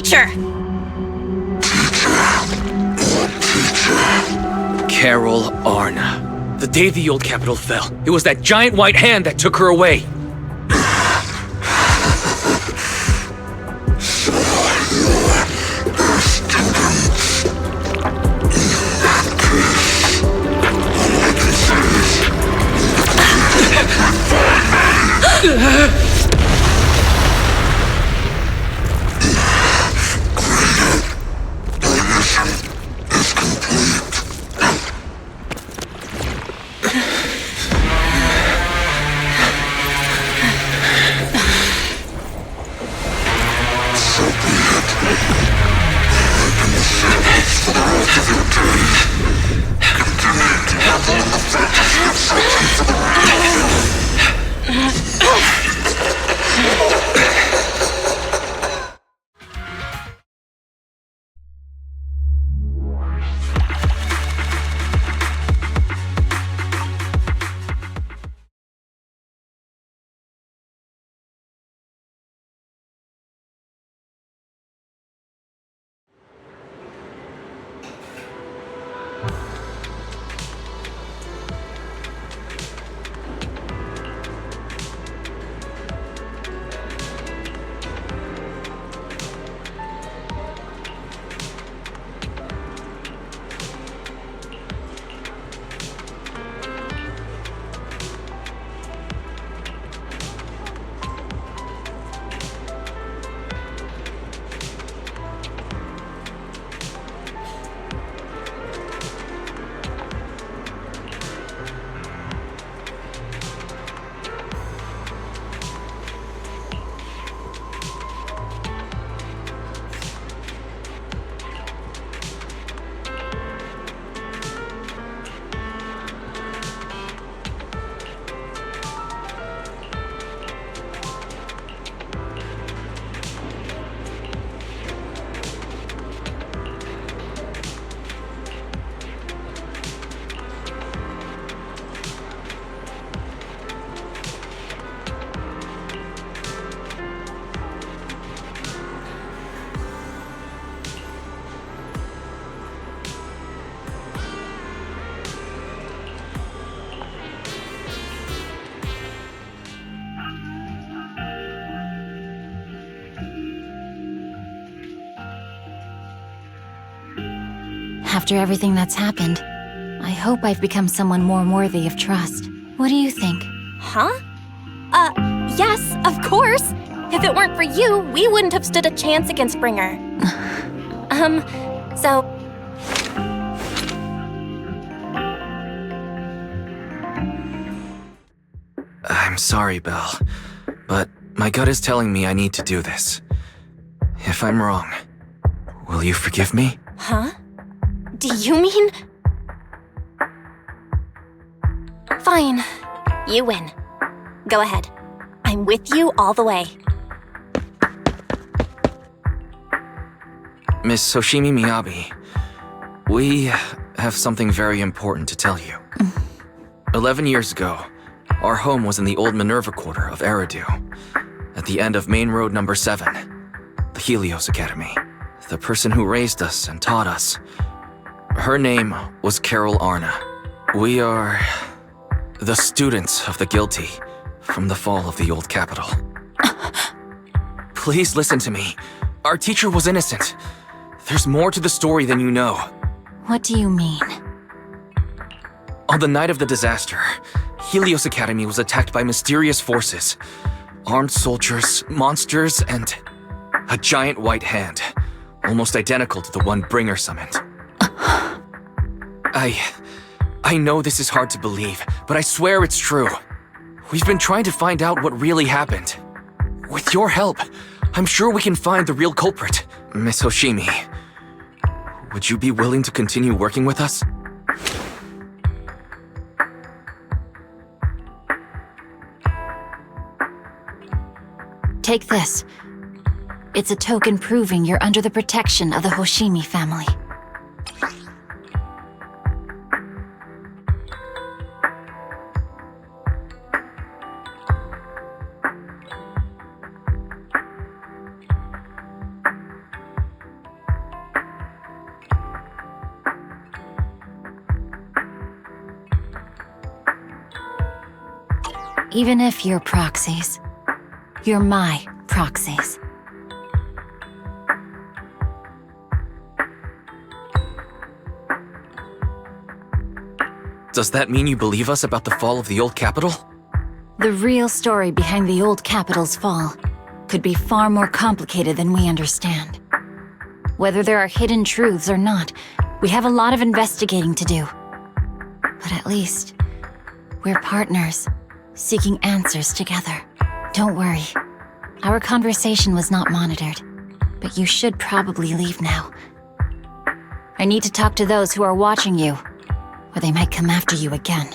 teacher? Carol Arna. The day the old capital fell, it was that giant white hand that took her away. After everything that's happened, I hope I've become someone more worthy of trust. What do you think? Huh? Yes, of course. If it weren't for you, we wouldn't have stood a chance against Bringer. So... I'm sorry, Belle, but my gut is telling me I need to do this. If I'm wrong, will you forgive me? Huh? Do you mean... Fine. You win. Go ahead. I'm with you all the way. Miss Hoshimi Miyabi, we have something very important to tell you. 11 years ago, our home was in the old Minerva Quarter of Eridu, at the end of Main Road number 7, the Helios Academy. The person who raised us and taught us, her name was Carol Arna. We are the students of the guilty from the fall of the old capital. Please listen to me. Our teacher was innocent. There's more to the story than you know. What do you mean? On the night of the disaster, Helios Academy was attacked by mysterious forces. Armed soldiers, monsters, and a giant white hand, almost identical to the one Bringer summoned. I know this is hard to believe, but I swear it's true. We've been trying to find out what really happened. With your help, I'm sure we can find the real culprit. Miss Hoshimi, would you be willing to continue working with us? Take this. It's a token proving you're under the protection of the Hoshimi family. Even if you're proxies, you're my proxies. Does that mean you believe us about the fall of the old capital? The real story behind the old capital's fall could be far more complicated than we understand. Whether there are hidden truths or not, we have a lot of investigating to do. But at least, we're partners, seeking answers together. Don't worry. Our conversation was not monitored, but you should probably leave now. I need to talk to those who are watching you, or they might come after you again.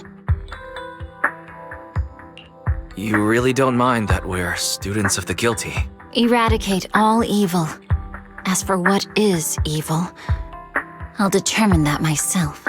You really don't mind that we're students of the guilty? Eradicate all evil. As for what is evil, I'll determine that myself.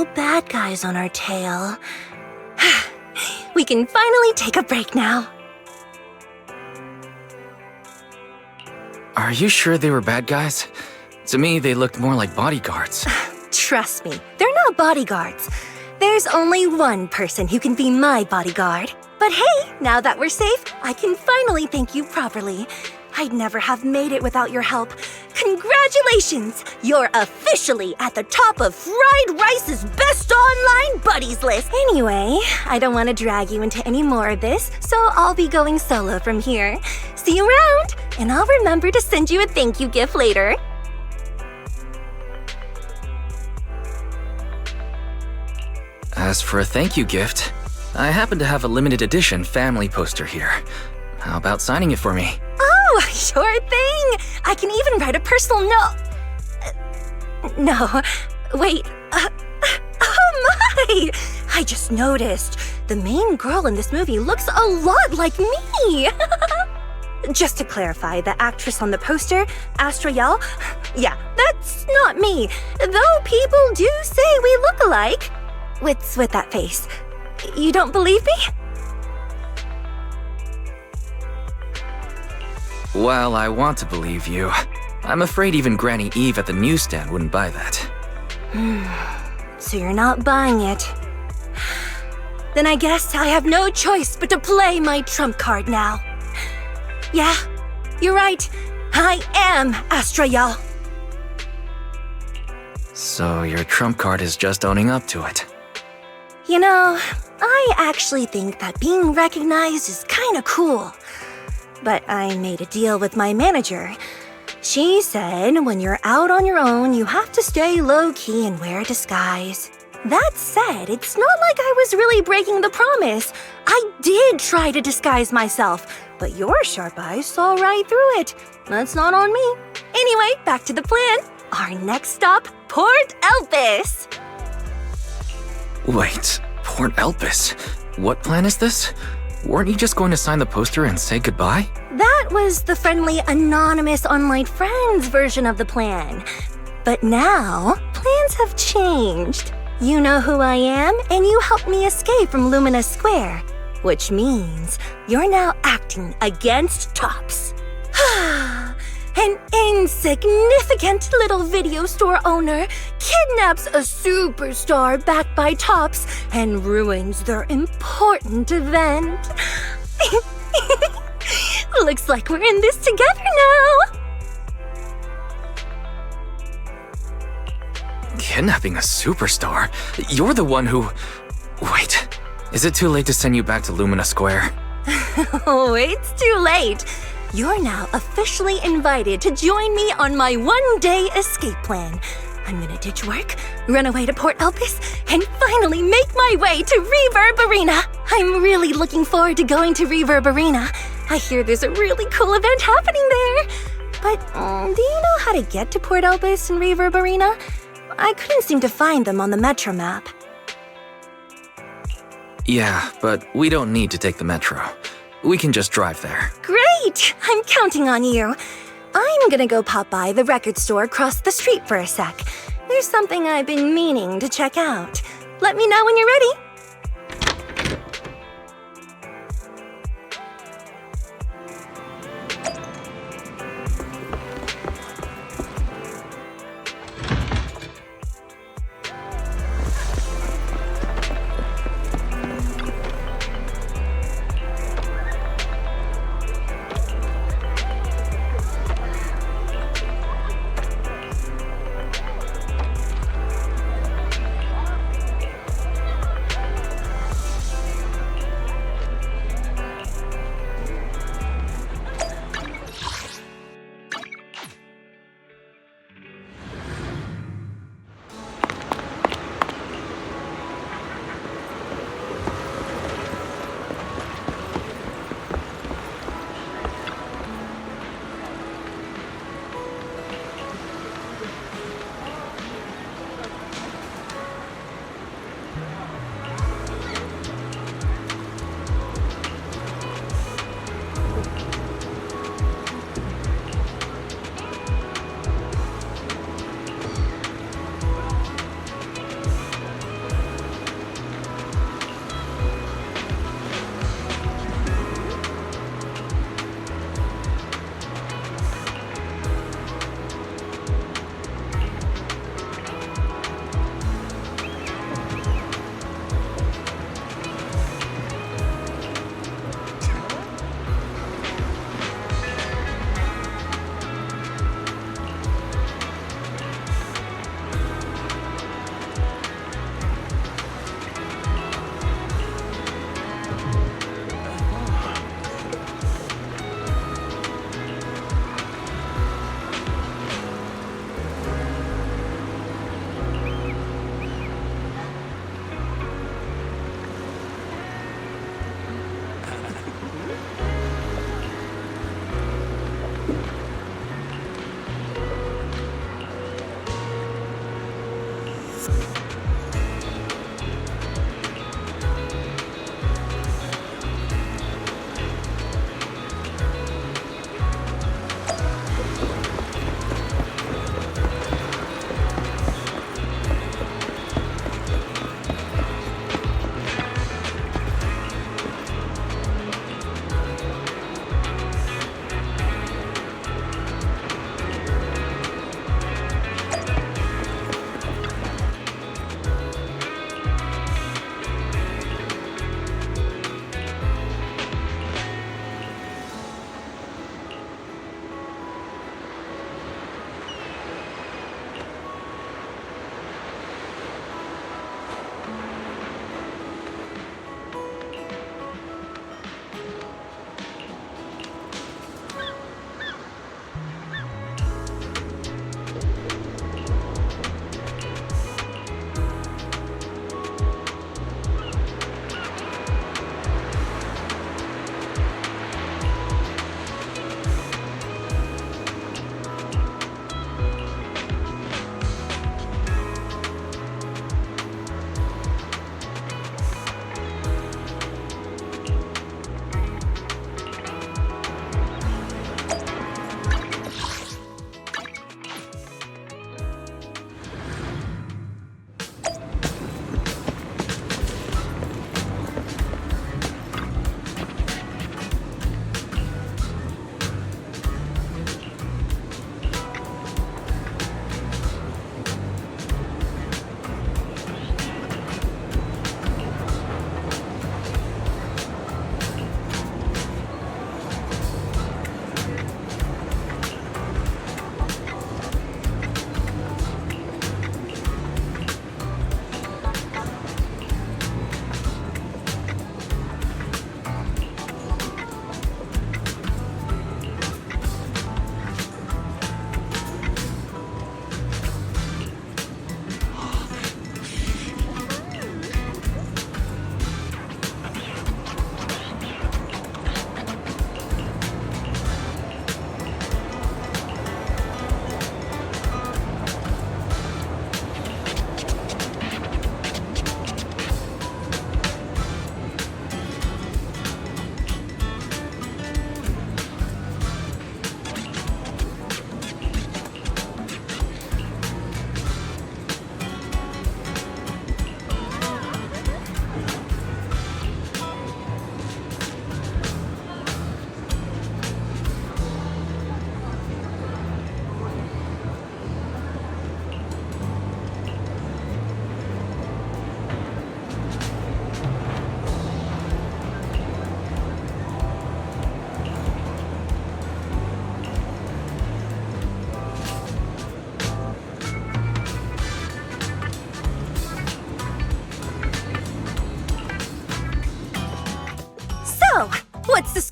no bad guys on our tail. We can finally take a break now. Are you sure they were bad guys? To me, they looked more like bodyguards. Trust me, they're not bodyguards. There's only one person who can be my bodyguard. But hey, now that we're safe, I can finally thank you properly. I'd never have made it without your help. Congratulations! You're officially at the top of Fried Rice's Best Online Buddies list. Anyway, I don't want to drag you into any more of this, so I'll be going solo from here. See you around, and I'll remember to send you a thank you gift later. As for a thank you gift, I happen to have a limited edition family poster here. How about signing it for me? Oh, sure thing! I can even write a personal note. No, wait. Oh my! I just noticed. The main girl in this movie looks a lot like me. Just to clarify, the actress on the poster, Astrayal, yeah, that's not me. Though people do say we look alike. What's with that face? You don't believe me? Well, I want to believe you. I'm afraid even Granny Eve at the newsstand wouldn't buy that. So you're not buying it. Then I guess I have no choice but to play my trump card now. Yeah, you're right. I am Astrayal. So your trump card is just owning up to it. You know, I actually think that being recognized is kinda cool. But I made a deal with my manager. She said when you're out on your own, you have to stay low-key and wear a disguise. That said, it's not like I was really breaking the promise. I did try to disguise myself, but your sharp eyes saw right through it. That's not on me. Anyway, back to the plan. Our next stop, Port Elpis. Wait, Port Elpis? What plan is this? Weren't you just going to sign the poster and say goodbye? That was the friendly, anonymous online friends version of the plan. But now, plans have changed. You know who I am, and you helped me escape from Lumina Square. Which means you're now acting against Tops. An insignificant little video store owner kidnaps a superstar backed by Tops and ruins their important event. Looks like we're in this together now. Kidnapping a superstar? You're the one who... Wait, is it too late to send you back to Lumina Square? Oh, it's too late. You're now officially invited to join me on my one-day escape plan. I'm gonna ditch work, run away to Port Elpis, and finally make my way to Reverb Arena. I'm really looking forward to going to Reverb Arena. I hear there's a really cool event happening there. But do you know how to get to Port Elpis and Reverb Arena? I couldn't seem to find them on the Metro map. Yeah, but we don't need to take the Metro. We can just drive there. Great! I'm counting on you. I'm gonna go pop by the record store across the street for a sec. There's something I've been meaning to check out. Let me know when you're ready.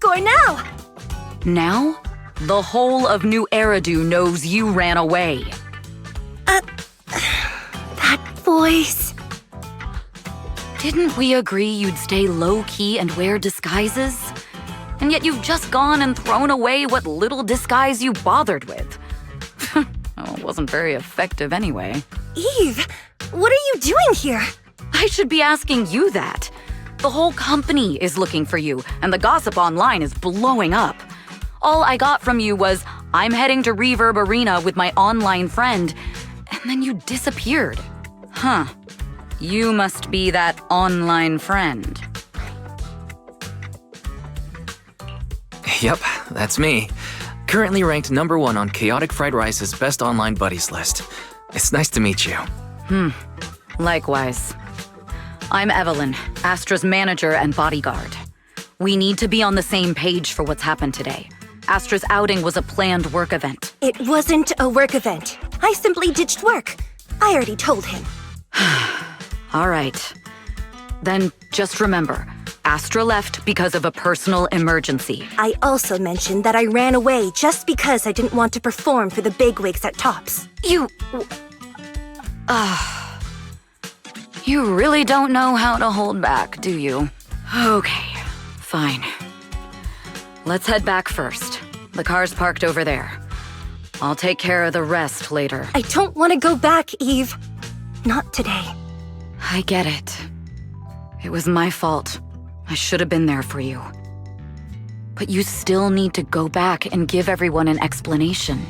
score now? Now? The whole of New Eridu knows you ran away. That voice. Didn't we agree you'd stay low-key and wear disguises? And yet you've just gone and thrown away what little disguise you bothered with. Oh, it wasn't very effective anyway. Eve, what are you doing here? I should be asking you that. The whole company is looking for you, and the gossip online is blowing up. All I got from you was, I'm heading to Reverb Arena with my online friend, and then you disappeared. Huh. You must be that online friend. Yep, that's me. Currently ranked #1 on Chaotic Fried Rice's Best Online Buddies list. It's nice to meet you. Likewise. I'm Evelyn, Astra's manager and bodyguard. We need to be on the same page for what's happened today. Astra's outing was a planned work event. It wasn't a work event. I simply ditched work. I already told him. All right. Then just remember, Astra left because of a personal emergency. I also mentioned that I ran away just because I didn't want to perform for the bigwigs at Tops. You really don't know how to hold back, do you? Okay, fine. Let's head back first. The car's parked over there. I'll take care of the rest later. I don't want to go back, Eve. Not today. I get it. It was my fault. I should have been there for you. But you still need to go back and give everyone an explanation.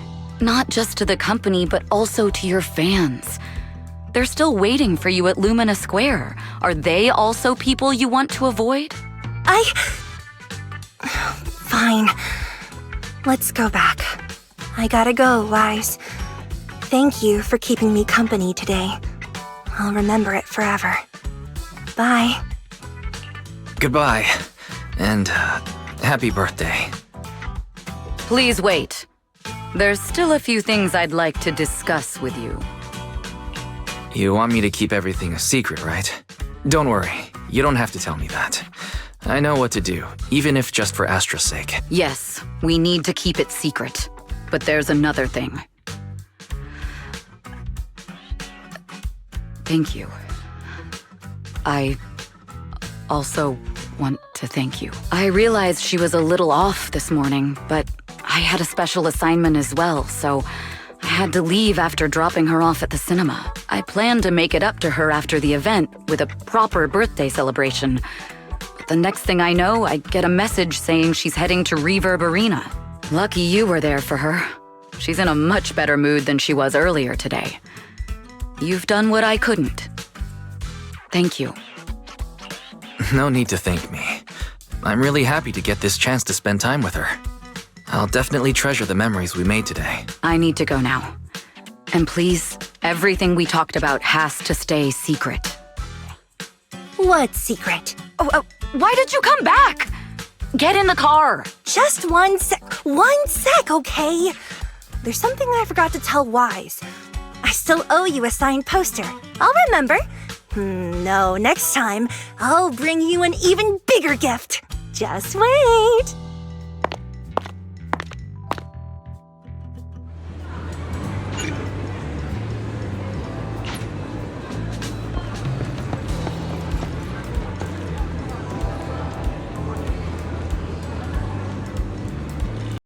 Not just to the company, but also to your fans. They're still waiting for you at Lumina Square. Are they also people you want to avoid? Fine. Let's go back. I gotta go, Wise. Thank you for keeping me company today. I'll remember it forever. Bye. Goodbye. And, happy birthday. Please wait. There's still a few things I'd like to discuss with you. You want me to keep everything a secret, right? Don't worry. You don't have to tell me that. I know what to do, even if just for Astra's sake. Yes, we need to keep it secret. But there's another thing. Thank you. I also want to thank you. I realized she was a little off this morning, but I had a special assignment as well, so I had to leave after dropping her off at the cinema. I planned to make it up to her after the event with a proper birthday celebration. But the next thing I know, I get a message saying she's heading to Reverb Arena. Lucky you were there for her. She's in a much better mood than she was earlier today. You've done what I couldn't. Thank you. No need to thank me. I'm really happy to get this chance to spend time with her. I'll definitely treasure the memories we made today. I need to go now. And please, everything we talked about has to stay secret. What secret? Why did you come back? Get in the car. Just one sec, okay? There's something I forgot to tell Wise. I still owe you a signed poster. I'll remember. No, next time, I'll bring you an even bigger gift. Just wait.